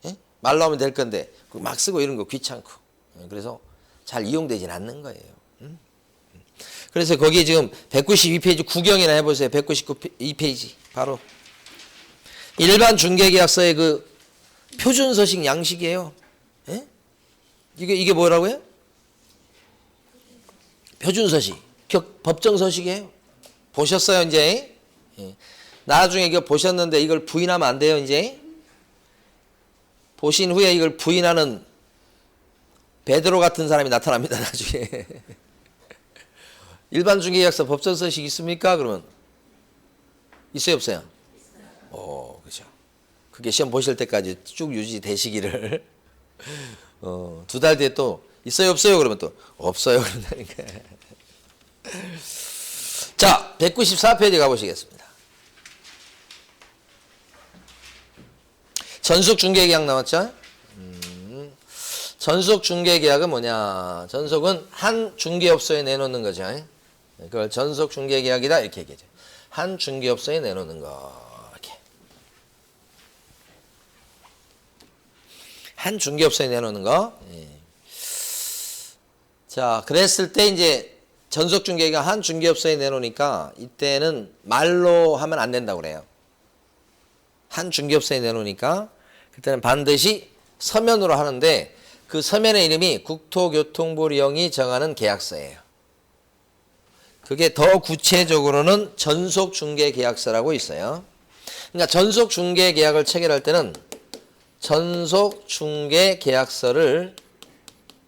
예? 말로 하면 될 건데 막 쓰고 이런 거 귀찮고. 그래서 잘 이용되진 않는 거예요. 그래서 거기 지금 192페이지 구경이나 해보세요. 192페이지 바로 일반 중개계약서의 그 표준서식 양식이에요. 예? 이게 뭐라고요? 표준서식, 법정서식이에요. 보셨어요 이제? 예. 나중에 이거 보셨는데 이걸 부인하면 안 돼요 이제? 보신 후에 이걸 부인하는 베드로 같은 사람이 나타납니다 나중에. 일반 중개계약서 법정서식 있습니까? 그러면 있어요 없어요? 그죠. 그게 시험 보실 때까지 쭉 유지되시기를. 2달 뒤에 또 있어요 없어요? 그러면 또 없어요 그런다니까. 자, 194페이지 가보시겠습니다. 전속중개계약 나왔죠? 전속중개계약은 뭐냐? 전속은 한 중개업소에 내놓는 거죠. 그걸 전속중개계약이다 이렇게 얘기하죠. 한 중개업소에 내놓는 거. 이렇게. 한 중개업소에 내놓는 거. 자, 그랬을 때 이제 전속중개가 한 중개업소에 내놓으니까 이때는 말로 하면 안 된다고 그래요. 한 중개업소에 내놓으니까 그때는 반드시 서면으로 하는데 그 서면의 이름이 국토교통부령이 정하는 계약서예요. 그게 더 구체적으로는 전속중개계약서라고 있어요. 그러니까 전속중개계약을 체결할 때는 전속중개계약서를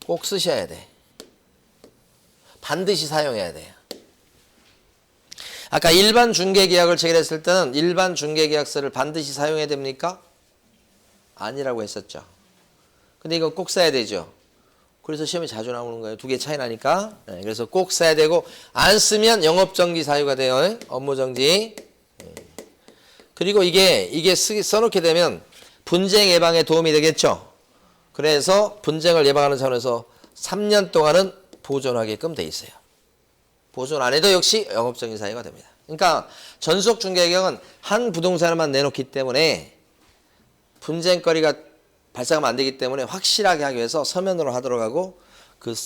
꼭 쓰셔야 돼. 반드시 사용해야 돼요. 아까 일반 중개계약을 체결했을 때는 일반 중개계약서를 반드시 사용해야 됩니까? 아니라고 했었죠. 근데 이거 꼭 써야 되죠. 그래서 시험에 자주 나오는 거예요. 2개 차이 나니까. 그래서 꼭 써야 되고 안 쓰면 영업정지 사유가 돼요. 업무정지. 그리고 이게 써놓게 되면 분쟁 예방에 도움이 되겠죠. 그래서 분쟁을 예방하는 차원에서 3년 동안은 보존하게끔 돼 있어요. 보존 안 해도 역시 영업정지 사유가 됩니다. 그러니까 전속중개계약은 한 부동산만 내놓기 때문에 분쟁거리가 발생하면 안 되기 때문에 확실하게 하기 위해서 서면으로 하도록 하고 그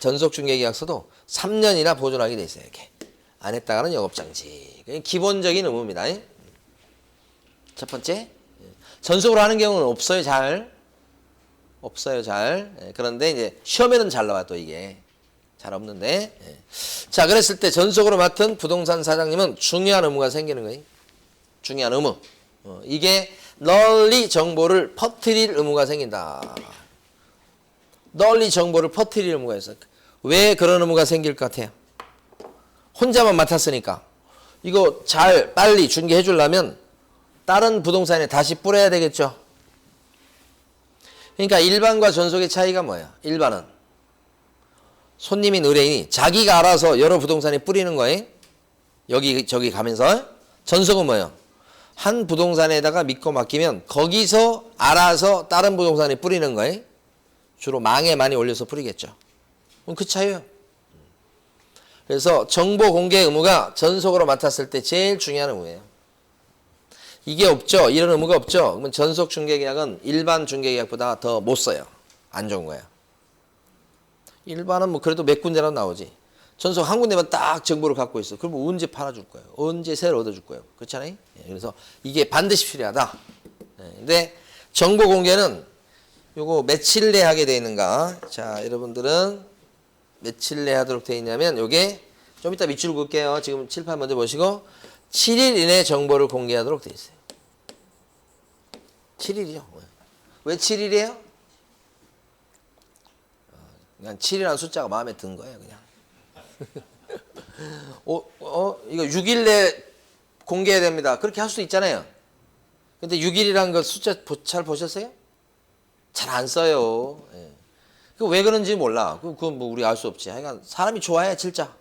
전속중개계약서도 3년이나 보존하게 돼 있어요. 이렇게. 안 했다가는 영업정지. 기본적인 의무입니다. 첫 번째. 전속으로 하는 경우는 없어요. 없어요. 그런데 이제 시험에는 잘 나와 또 이게. 잘 없는데. 자, 그랬을 때 전속으로 맡은 부동산 사장님은 중요한 의무가 생기는 거예요. 중요한 의무. 이게 널리 정보를 퍼뜨릴 의무가 생긴다. 널리 정보를 퍼뜨릴 의무가 있어요. 왜 그런 의무가 생길 것 같아요? 혼자만 맡았으니까. 이거 빨리 중개해 주려면 다른 부동산에 다시 뿌려야 되겠죠. 그러니까 일반과 전속의 차이가 뭐야? 일반은 손님인 의뢰인이 자기가 알아서 여러 부동산에 뿌리는 거예요. 여기 저기 가면서. 전속은 뭐예요? 한 부동산에다가 믿고 맡기면 거기서 알아서 다른 부동산에 뿌리는 거예요. 주로 망에 많이 올려서 뿌리겠죠. 그럼 그 차이예요. 그래서 정보 공개 의무가 전속으로 맡았을 때 제일 중요한 의무예요. 이게 없죠. 이런 의무가 없죠. 그러면 전속 중개계약은 일반 중개계약보다 더 못 써요. 안 좋은 거예요. 일반은 뭐 그래도 몇 군데라도 나오지. 전속 한 군데만 딱 정보를 갖고 있어. 그럼 언제 팔아줄 거예요? 언제 새로 얻어줄 거예요? 그렇잖아요. 그래서 이게 반드시 필요하다. 근데 정보 공개는 요거 며칠 내 하게 돼 있는가? 자, 여러분들은 며칠 내 하도록 돼 있냐면 요게 좀 이따 밑줄 그을게요. 지금 칠판 먼저 보시고 7일 이내 정보를 공개하도록 돼 있어요. 7일이죠. 왜 7일이에요? 그냥 7이라는 숫자가 마음에 든 거예요, 그냥. 이거 6일 내 공개해야 됩니다. 그렇게 할 수 있잖아요. 근데 6일이라는 거 숫자 잘 보셨어요? 잘 안 써요. 예. 왜 그런지 몰라. 그건 뭐 우리 알 수 없지. 하여간 사람이 좋아해, 7자.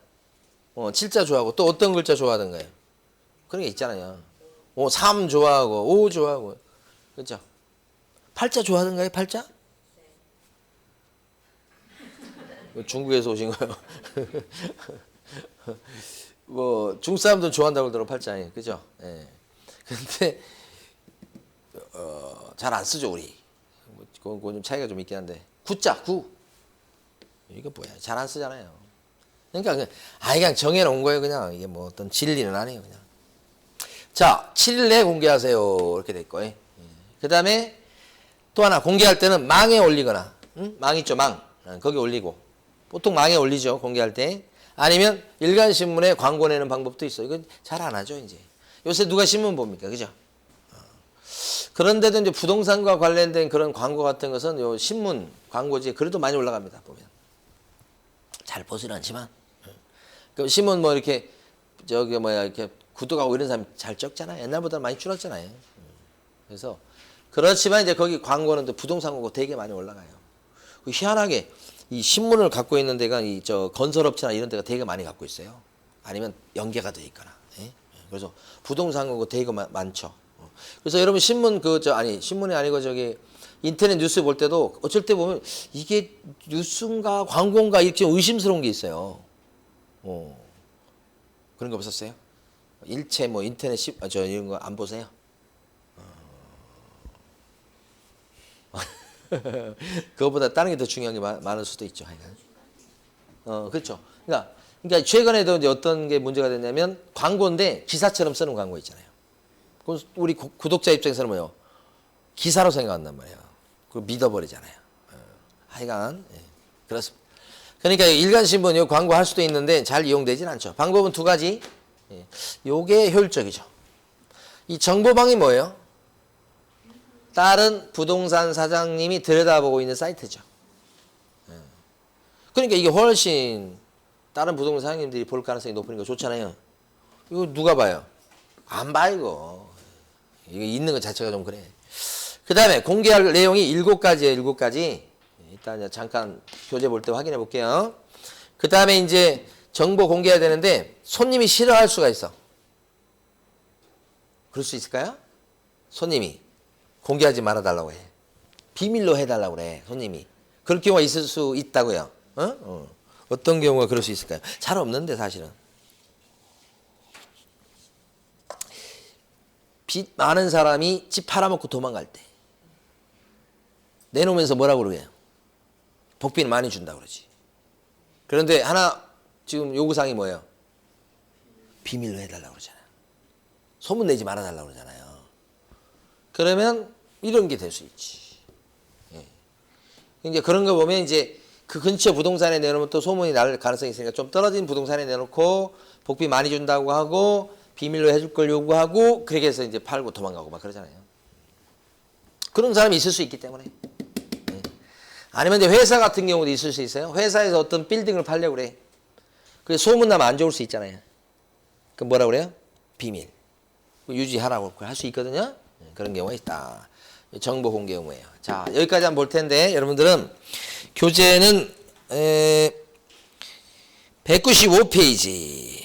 7자 좋아하고 또 어떤 글자 좋아하던가요? 그런 게 있잖아요. 3 좋아하고 5 좋아하고. 그렇죠? 8자 좋아하던가요? 8자? 중국에서 오신 거예요. 뭐 중국 사람들은 좋아한다고 그러더라고 8자. 그죠? 예. 근데 잘 안 쓰죠, 우리. 그건 좀 차이가 좀 있긴 한데. 9자, 9. 이거 뭐야? 잘 안 쓰잖아요. 그러니까 그냥 정해놓은 거예요, 그냥. 이게 뭐 어떤 진리는 아니에요, 그냥. 자, 7일 내에 공개하세요. 이렇게 돼 있고. 그 다음에 또 하나 공개할 때는 망에 올리거나, 응? 망 있죠, 망. 거기 올리고. 보통 망에 올리죠, 공개할 때. 아니면 일간신문에 광고 내는 방법도 있어요. 이건 잘 안 하죠, 이제. 요새 누가 신문 봅니까? 그죠? 그런데도 이제 부동산과 관련된 그런 광고 같은 것은 요 신문 광고지에 그래도 많이 올라갑니다, 보면. 잘 보진 않지만. 그 신문 뭐 이렇게, 이렇게 구독하고 이런 사람이 잘 적잖아요. 옛날보다 많이 줄었잖아요. 그래서, 그렇지만 이제 거기 광고는 또 부동산 광고 되게 많이 올라가요. 희한하게 이 신문을 갖고 있는 데가 건설업체나 이런 데가 되게 많이 갖고 있어요. 아니면 연계가 돼 있거나. 예? 그래서 부동산 광고 되게 많죠. 그래서 여러분 신문 신문이 아니고 인터넷 뉴스 볼 때도 어쩔 때 보면 이게 뉴스인가 광고인가 이렇게 의심스러운 게 있어요. 그런 거 없었어요? 일체 뭐 인터넷 이런 거 안 보세요? 그거보다 다른 게 더 중요한 게 많을 수도 있죠. 그렇죠. 그러니까 최근에도 이제 어떤 게 문제가 됐냐면 광고인데 기사처럼 쓰는 광고 있잖아요. 그럼 우리 구독자 입장에서는 뭐요? 기사로 생각한단 말이에요. 그거 믿어버리잖아요. 하여간 그렇습니다. 그러니까 일간신문 광고 할 수도 있는데 잘 이용되진 않죠. 방법은 두 가지. 요게 효율적이죠. 이 정보방이 뭐예요? 다른 부동산 사장님이 들여다보고 있는 사이트죠. 그러니까 이게 훨씬 다른 부동산 사장님들이 볼 가능성이 높으니까 좋잖아요. 이거 누가 봐요? 안 봐, 이거. 이거 있는 것 자체가 좀 그래. 그 다음에 공개할 내용이 7가지예요, 7가지. 일단 잠깐 교재 볼 때 확인해 볼게요. 그 다음에 이제 정보 공개해야 되는데 손님이 싫어할 수가 있어. 그럴 수 있을까요? 손님이 공개하지 말아달라고 해. 비밀로 해달라고 그래, 손님이. 그럴 경우가 있을 수 있다고요. 어떤 경우가 그럴 수 있을까요? 잘 없는데 사실은. 빚 많은 사람이 집 팔아먹고 도망갈 때 내놓으면서 뭐라고 그래요? 복비는 많이 준다고 그러지. 그런데 하나 지금 요구사항이 뭐예요? 비밀로 해달라고 그러잖아요. 소문내지 말아달라고 그러잖아요. 그러면 이런 게 될 수 있지. 이제 그런 거 보면 이제 그 근처 부동산에 내놓으면 또 소문이 날 가능성이 있으니까 좀 떨어진 부동산에 내놓고 복비 많이 준다고 하고 비밀로 해줄 걸 요구하고 그렇게 해서 이제 팔고 도망가고 막 그러잖아요. 그런 사람이 있을 수 있기 때문에. 아니면 이제 회사 같은 경우도 있을 수 있어요. 회사에서 어떤 빌딩을 팔려고 그래. 그래 소문나면 안 좋을 수 있잖아요. 그럼 뭐라 그래요? 비밀. 유지하라고 할 수 있거든요. 그런 경우가 있다. 정보 공개 의무예요. 자, 여기까지 한번 볼 텐데 여러분들은 교재는 195페이지.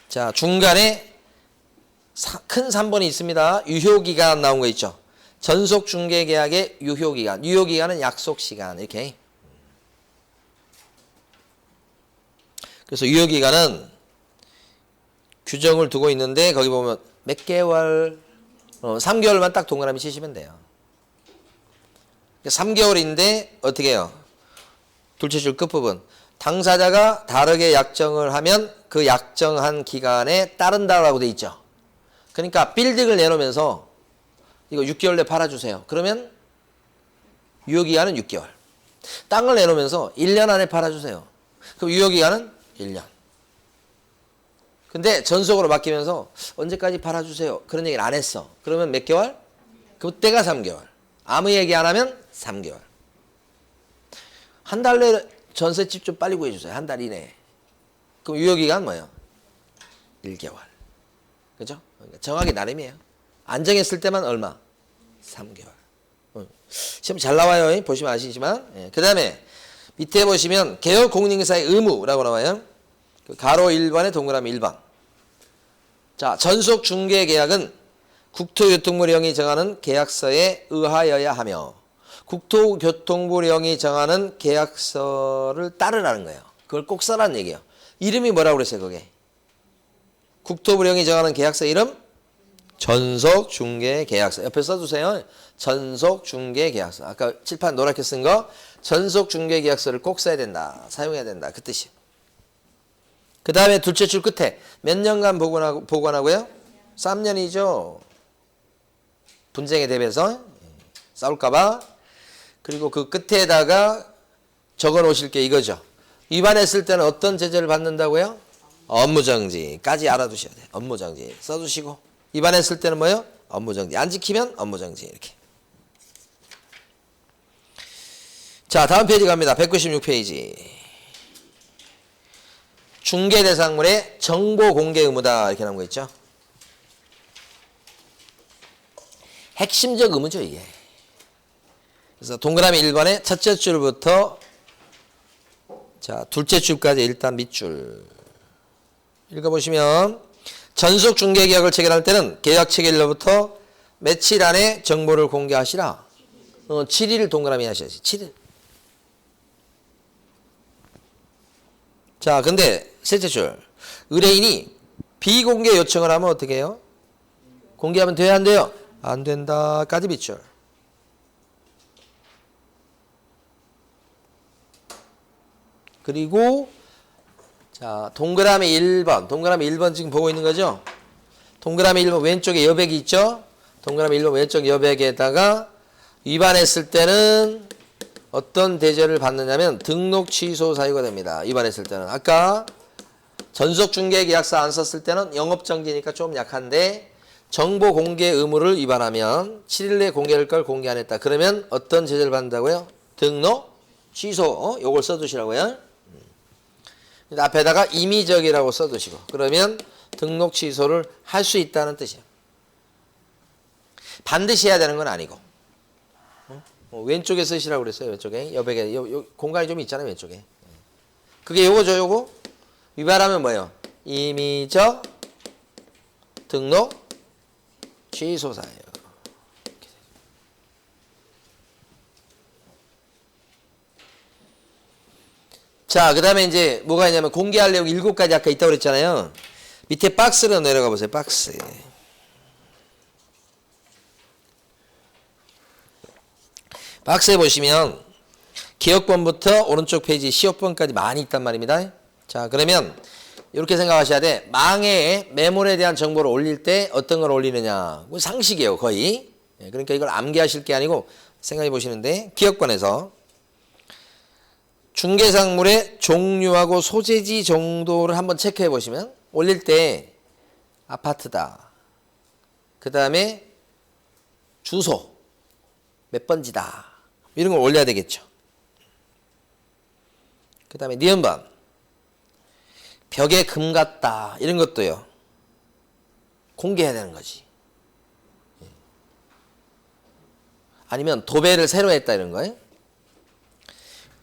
자, 중간에 큰 3번이 있습니다. 유효기간 나온 거 있죠. 전속 중개계약의 유효기간. 유효기간은 약속시간. 이렇게. 그래서 유효기간은 규정을 두고 있는데 거기 보면 몇 개월, 3개월만 딱 동그라미 치시면 돼요. 3개월인데 어떻게 해요? 둘째 줄 끝부분. 당사자가 다르게 약정을 하면 그 약정한 기간에 따른다라고 돼 있죠. 그러니까 빌딩을 내놓으면서 이거 6개월 내에 팔아주세요. 그러면 유효기간은 6개월. 땅을 내놓으면서 1년 안에 팔아주세요. 그럼 유효기간은 1년. 근데 전속으로 맡기면서 언제까지 팔아주세요. 그런 얘기를 안 했어. 그러면 몇 개월? 그때가 3개월. 아무 얘기 안 하면 3개월. 한 달 내에 전셋집 좀 빨리 구해주세요. 한 달 이내에. 그럼 유효기간 뭐예요? 1개월. 그죠? 그러니까 정하기 나름이에요. 안 정했을 때만 얼마? 3개월. 시험 잘 나와요. 보시면 아시지만. 그 다음에 밑에 보시면 개업 공인인사의 의무라고 나와요. 가로 1번에 동그라미 1번. 자, 전속 중개 계약은 국토교통부령이 정하는 계약서에 의하여야 하며 국토교통부령이 정하는 계약서를 따르라는 거예요. 그걸 꼭 써라는 얘기예요. 이름이 뭐라고 그랬어요, 그게? 국토부령이 정하는 계약서 이름? 전속중개계약서. 옆에 써두세요. 전속중개계약서. 아까 칠판 노랗게 쓴 거 전속중개계약서를 꼭 써야 된다. 사용해야 된다. 그 뜻이에요. 그 다음에 둘째 줄 끝에 몇 년간 보관하고요? 3년이죠. 분쟁에 대비해서 싸울까봐. 그리고 그 끝에다가 적어 놓으실 게 이거죠. 위반했을 때는 어떤 제재를 받는다고요? 업무정지까지 알아두셔야 돼요. 업무정지 써두시고 위반했을 때는 뭐예요? 업무정지. 안 지키면 업무정지. 이렇게. 자, 다음 페이지 갑니다. 196페이지. 중개대상물의 정보 공개 의무다. 이렇게 나온 거 있죠. 핵심적 의무죠, 이게. 그래서 동그라미 1번에 첫째 줄부터 자, 둘째 줄까지 일단 밑줄 읽어보시면 전속 중개 계약을 체결할 때는 계약 체결일로부터 며칠 안에 정보를 공개하시라. 7일 동그라미 하셔야지. 7일. 자, 근데 셋째 줄. 의뢰인이 비공개 요청을 하면 어떻게 해요? 공개하면 돼요, 안 돼요? 안 된다까지 밑줄. 그리고 자, 동그라미 1번. 동그라미 1번 지금 보고 있는 거죠? 동그라미 1번 왼쪽에 여백이 있죠? 동그라미 1번 왼쪽 여백에다가 위반했을 때는 어떤 대제를 받느냐면 등록 취소 사유가 됩니다. 위반했을 때는. 아까 전속중개계약서 안 썼을 때는 영업정지니까 좀 약한데 정보 공개 의무를 위반하면 7일 내에 공개할 걸 공개 안 했다. 그러면 어떤 제재를 받는다고요? 등록 취소. 요걸 써두시라고요. 앞에다가 임의적이라고 써두시고 그러면 등록 취소를 할 수 있다는 뜻이에요. 반드시 해야 되는 건 아니고 왼쪽에 쓰시라고 그랬어요. 왼쪽에 여백에 공간이 좀 있잖아요. 왼쪽에 그게 요거죠. 요거 위반하면 뭐예요? 임의적 등록 취소사예요. 자, 그 다음에 이제 뭐가 있냐면 공개할 내용 7가지 아까 있다고 그랬잖아요. 밑에 박스로 내려가 보세요. 박스. 박스에 보시면 기억번부터 오른쪽 페이지 시업번까지 많이 있단 말입니다. 자, 그러면 이렇게 생각하셔야 돼. 망에 매물에 대한 정보를 올릴 때 어떤 걸 올리느냐. 상식이에요, 거의. 그러니까 이걸 암기하실 게 아니고 생각해 보시는데 기억번에서 중개상물의 종류하고 소재지 정도를 한번 체크해 보시면 올릴 때 아파트다. 그 다음에 주소 몇 번지다. 이런 걸 올려야 되겠죠. 그 다음에 니은번 벽에 금 같다. 이런 것도요. 공개해야 되는 거지. 아니면 도배를 새로 했다 이런 거예요.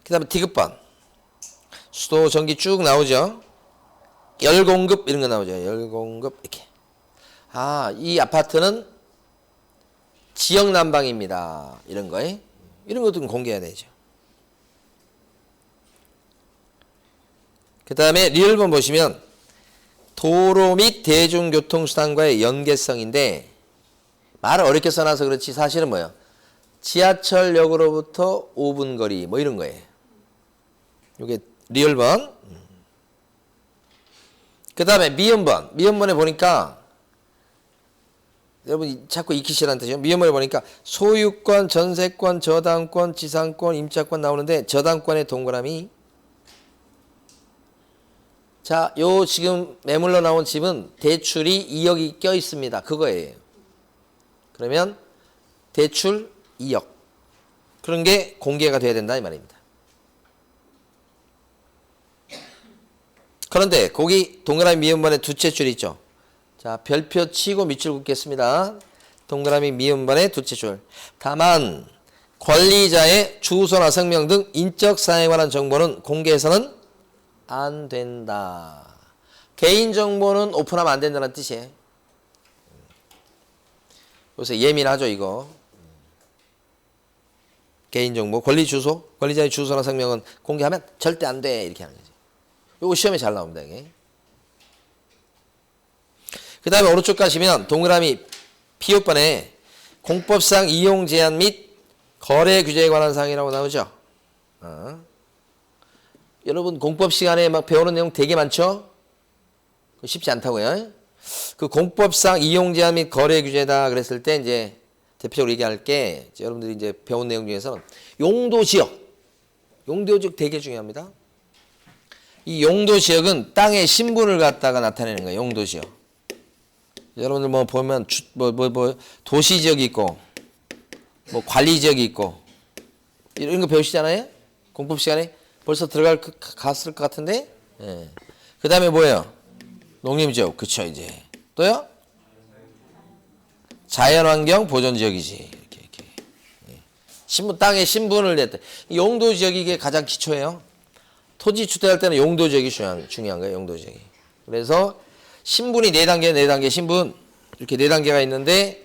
그 다음에 디귿번 수도 전기 쭉 나오죠. 열공급 이런 거 나오죠. 열공급 이렇게. 아, 이 아파트는 지역 난방입니다. 이런 거에 이런 것도 공개해야 되죠. 그 다음에 리얼번 보시면 도로 및 대중교통수단과의 연계성인데 말을 어렵게 써놔서 그렇지 사실은 뭐예요? 지하철역으로부터 5분 거리 뭐 이런 거예요. 이게 리얼번. 그 다음에 미음번. 미음번에 보니까 여러분 자꾸 익히시라는 뜻이요. 미음번에 보니까 소유권, 전세권, 저당권, 지상권, 임차권 나오는데 저당권의 동그라미. 자, 요 지금 매물로 나온 집은 대출이 2억이 껴 있습니다. 그거예요. 그러면 대출 2억. 그런 게 공개가 돼야 된다 이 말입니다. 그런데 거기 동그라미 미음번에 두 채 줄 있죠. 자, 별표 치고 밑줄 긋겠습니다. 동그라미 미음번에 두 채 줄. 다만 관리자의 주소나 성명 등 인적 사항에 관한 정보는 공개해서는 안 된다. 개인정보는 오픈하면 안 된다는 뜻이에요. 요새 예민하죠 이거. 개인정보, 권리주소, 권리자의 주소나 성명은 공개하면 절대 안 돼. 이렇게 하는 거지. 요거 시험에 잘 나옵니다. 이게. 그 다음에 오른쪽 가시면 동그라미 P5번에 공법상 이용 제한 및 거래 규제에 관한 사항이라고 나오죠. 여러분 공법 시간에 막 배우는 내용 되게 많죠? 쉽지 않다고요. 그 공법상 이용 제한 및 거래 규제다 그랬을 때 이제 대표적으로 얘기할 게 여러분들이 이제 배운 내용 중에서는 용도 지역. 용도 지역 되게 중요합니다. 이 용도 지역은 땅의 신분을 갖다가 나타내는 거예요. 용도 지역. 여러분들 뭐 보면 도시 지역이 있고 뭐 관리 지역이 있고 이런 거 배우시잖아요. 공법 시간에 벌써 갔을 것 같은데. 예. 그 다음에 뭐예요? 농림지역. 그쵸 이제. 또요? 자연환경 보존지역이지. 이렇게. 예. 신분 땅의 신분을 냈다. 용도지역이 이게 가장 기초예요. 토지 주택할 때는 용도지역이 중요한 거예요. 용도지역이. 그래서 신분이 4단계 신분 이렇게 4단계가 있는데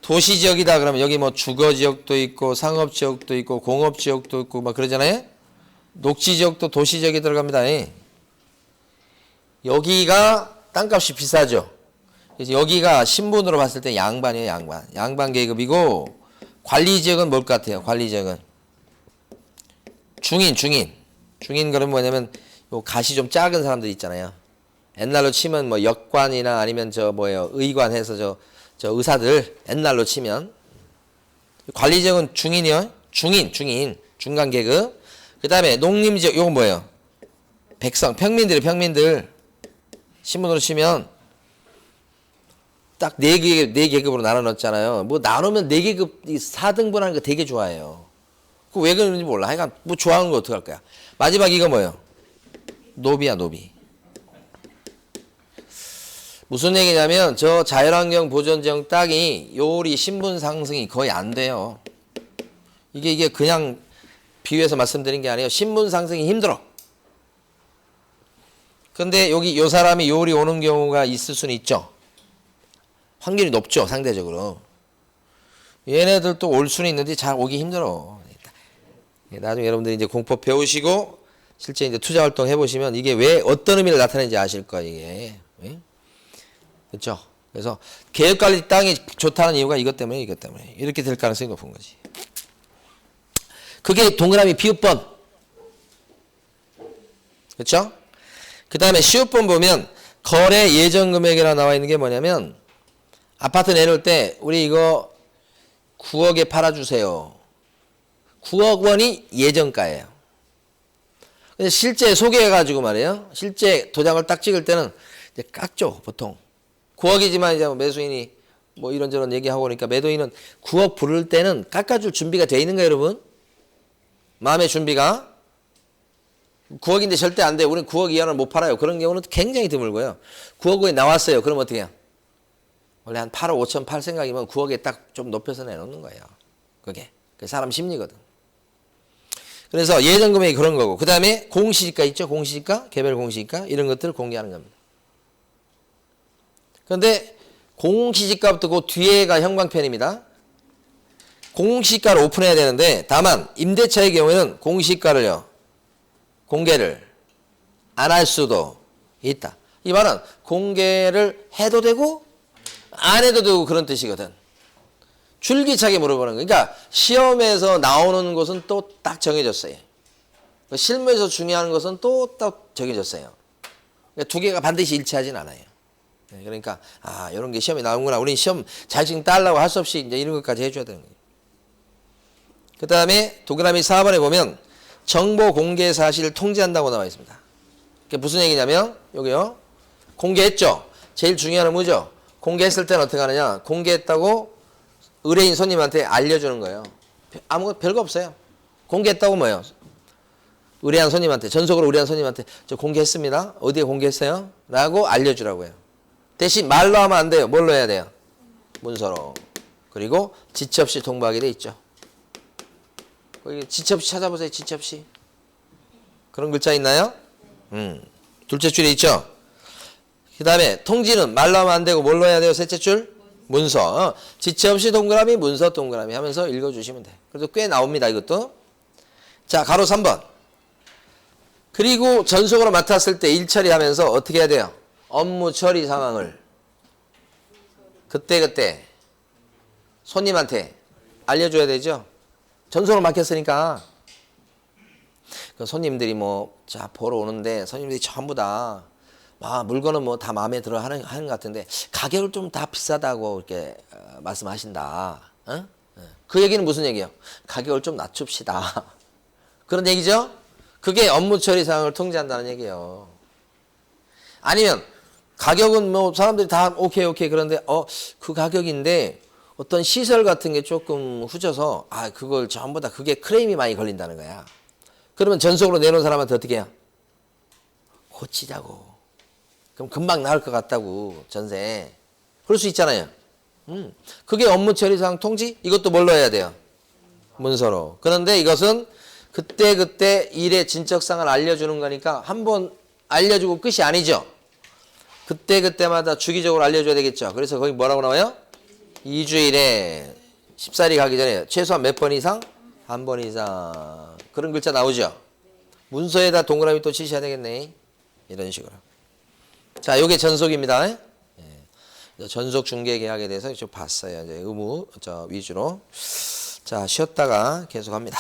도시지역이다 그러면 여기 뭐 주거지역도 있고 상업지역도 있고 공업지역도 있고 막 그러잖아요. 녹지지역도 도시지역에 들어갑니다. 예. 여기가 땅값이 비싸죠. 그래서 여기가 신분으로 봤을 때 양반이에요. 양반 계급이고 관리지역은 뭘 것 같아요? 관리지역은 중인 그러면 뭐냐면 요 갓이 좀 작은 사람들 있잖아요. 옛날로 치면 뭐 역관이나 아니면 의관 해서 저 의사들 옛날로 치면 관리지역은 중인이요. 중인 중간 계급. 그 다음에 농림지역 요건 뭐예요? 평민들 신분으로 치면 딱 4계급으로 나눠 놓잖아요. 뭐 나누면 4계급 4등분하는 거 되게 좋아해요. 그 왜 그런지 몰라. 하여간 뭐 좋아하는 거 어떡할 거야. 마지막 이거 뭐예요? 노비야. 무슨 얘기냐면 저 자연환경 보존지역 땅이 요리 신분 상승이 거의 안 돼요. 이게 그냥 비유해서 말씀드린 게 아니에요. 신분 상승이 힘들어. 근데 여기 요 사람이 요리 오는 경우가 있을 수는 있죠. 확률이 높죠, 상대적으로. 얘네들도 올 수는 있는데 잘 오기 힘들어. 나중에 여러분들이 이제 공법 배우시고 실제 이제 투자 활동 해보시면 이게 왜 어떤 의미를 나타내는지 아실 거예요, 이게. 그렇죠? 그래서 계획관리 땅이 좋다는 이유가 이것 때문에 이렇게 될 가능성이 높은 거지. 그게 동그라미 비읍번. 그렇죠? 그 다음에 시읍번 보면 거래 예정 금액이라 나와 있는 게 뭐냐면 아파트 내놓을 때 우리 이거 9억에 팔아주세요. 9억 원이 예정가예요. 근데 실제 소개해가지고 말이에요. 실제 도장을 딱 찍을 때는 이제 깎죠, 보통. 9억이지만 이제 매수인이 뭐 이런저런 얘기하고 그러니까 매도인은 9억 부를 때는 깎아줄 준비가 돼 있는가요, 여러분? 마음의 준비가. 9억인데 절대 안 돼. 우리는 9억 이하는 못 팔아요. 그런 경우는 굉장히 드물고요. 9억 원이 나왔어요. 그럼 어떻게 해요? 원래 한 8억 5천 팔 생각이면 9억에 딱 좀 높여서 내놓는 거예요. 그게 사람 심리거든. 그래서 예정 금액이 그런 거고. 그 다음에 공시지가 있죠. 공시지가, 개별 공시지가 이런 것들을 공개하는 겁니다. 그런데 공시지가부터 그 뒤에가 형광펜입니다. 공시지가를 오픈해야 되는데 다만 임대차의 경우에는 공시지가를요. 공개를 안 할 수도 있다. 이 말은 공개를 해도 되고 안 해도 되고 그런 뜻이거든. 줄기차게 물어보는 거예요. 그러니까 시험에서 나오는 것은 또 딱 정해졌어요. 실무에서 중요한 것은 또 딱 정해졌어요. 그러니까 두 개가 반드시 일치하진 않아요. 그러니까 이런 게 시험에 나오는구나. 우리는 시험 자격증 따려고 할 수 없이 이제 이런 것까지 해줘야 되는 거예요. 그 다음에 동그라미 4번에 보면 정보 공개 사실을 통지한다고 나와 있습니다. 그게 무슨 얘기냐면 여기요. 공개했죠. 제일 중요한 건 뭐죠? 공개했을 때는 어떻게 하느냐. 공개했다고 의뢰인 손님한테 알려주는 거예요. 아무것도 별거 없어요. 공개했다고 뭐예요? 의뢰한 손님한테, 전속으로 의뢰한 손님한테 저 공개했습니다. 어디에 공개했어요? 라고 알려주라고요. 대신 말로 하면 안 돼요. 뭘로 해야 돼요? 문서로. 그리고 지체 없이 통보하게 돼 있죠. 거기 지체 없이 찾아보세요. 지체 없이. 그런 글자 있나요? 둘째 줄에 있죠. 그 다음에 통지는 말로 하면 안 되고 뭘로 해야 돼요? 셋째 줄? 문서. 지체 없이 동그라미, 문서 동그라미 하면서 읽어주시면 돼요. 그래도 꽤 나옵니다. 이것도. 자, 가로 3번. 그리고 전속으로 맡았을 때 일 처리하면서 어떻게 해야 돼요? 업무 처리 상황을 그때그때 손님한테 알려줘야 되죠. 전속으로 맡겼으니까 그 손님들이 자 보러 오는데 손님들이 전부 다 물건은 다 마음에 들어 하는 것 같은데 가격을 좀 다 비싸다고 이렇게 말씀하신다. 그 얘기는 무슨 얘기예요? 가격을 좀 낮춥시다. 그런 얘기죠? 그게 업무 처리 상황을 통지한다는 얘기예요. 아니면 가격은 사람들이 다 오케이 그런데 그 가격인데 어떤 시설 같은 게 조금 후져서 그걸 전부 다 그게 크레임이 많이 걸린다는 거야. 그러면 전속으로 내놓은 사람한테 어떻게 해요? 고치자고. 그럼 금방 나올 것 같다고 전세. 그럴 수 있잖아요. 그게 업무 처리 상황 통지? 이것도 뭘로 해야 돼요? 문서로. 그런데 이것은 그때 일의 진척상을 알려주는 거니까 한 번 알려주고 끝이 아니죠. 그때마다 주기적으로 알려줘야 되겠죠. 그래서 거기 뭐라고 나와요? 2주일에 10살이 가기 전에 최소한 몇 번 이상? 한 번 이상. 그런 글자 나오죠. 문서에다 동그라미 또 치셔야 되겠네. 이런 식으로. 자, 요게 전속입니다. 전속 중개 계약에 대해서 좀 봤어요. 이제 의무 위주로. 자, 쉬었다가 계속합니다.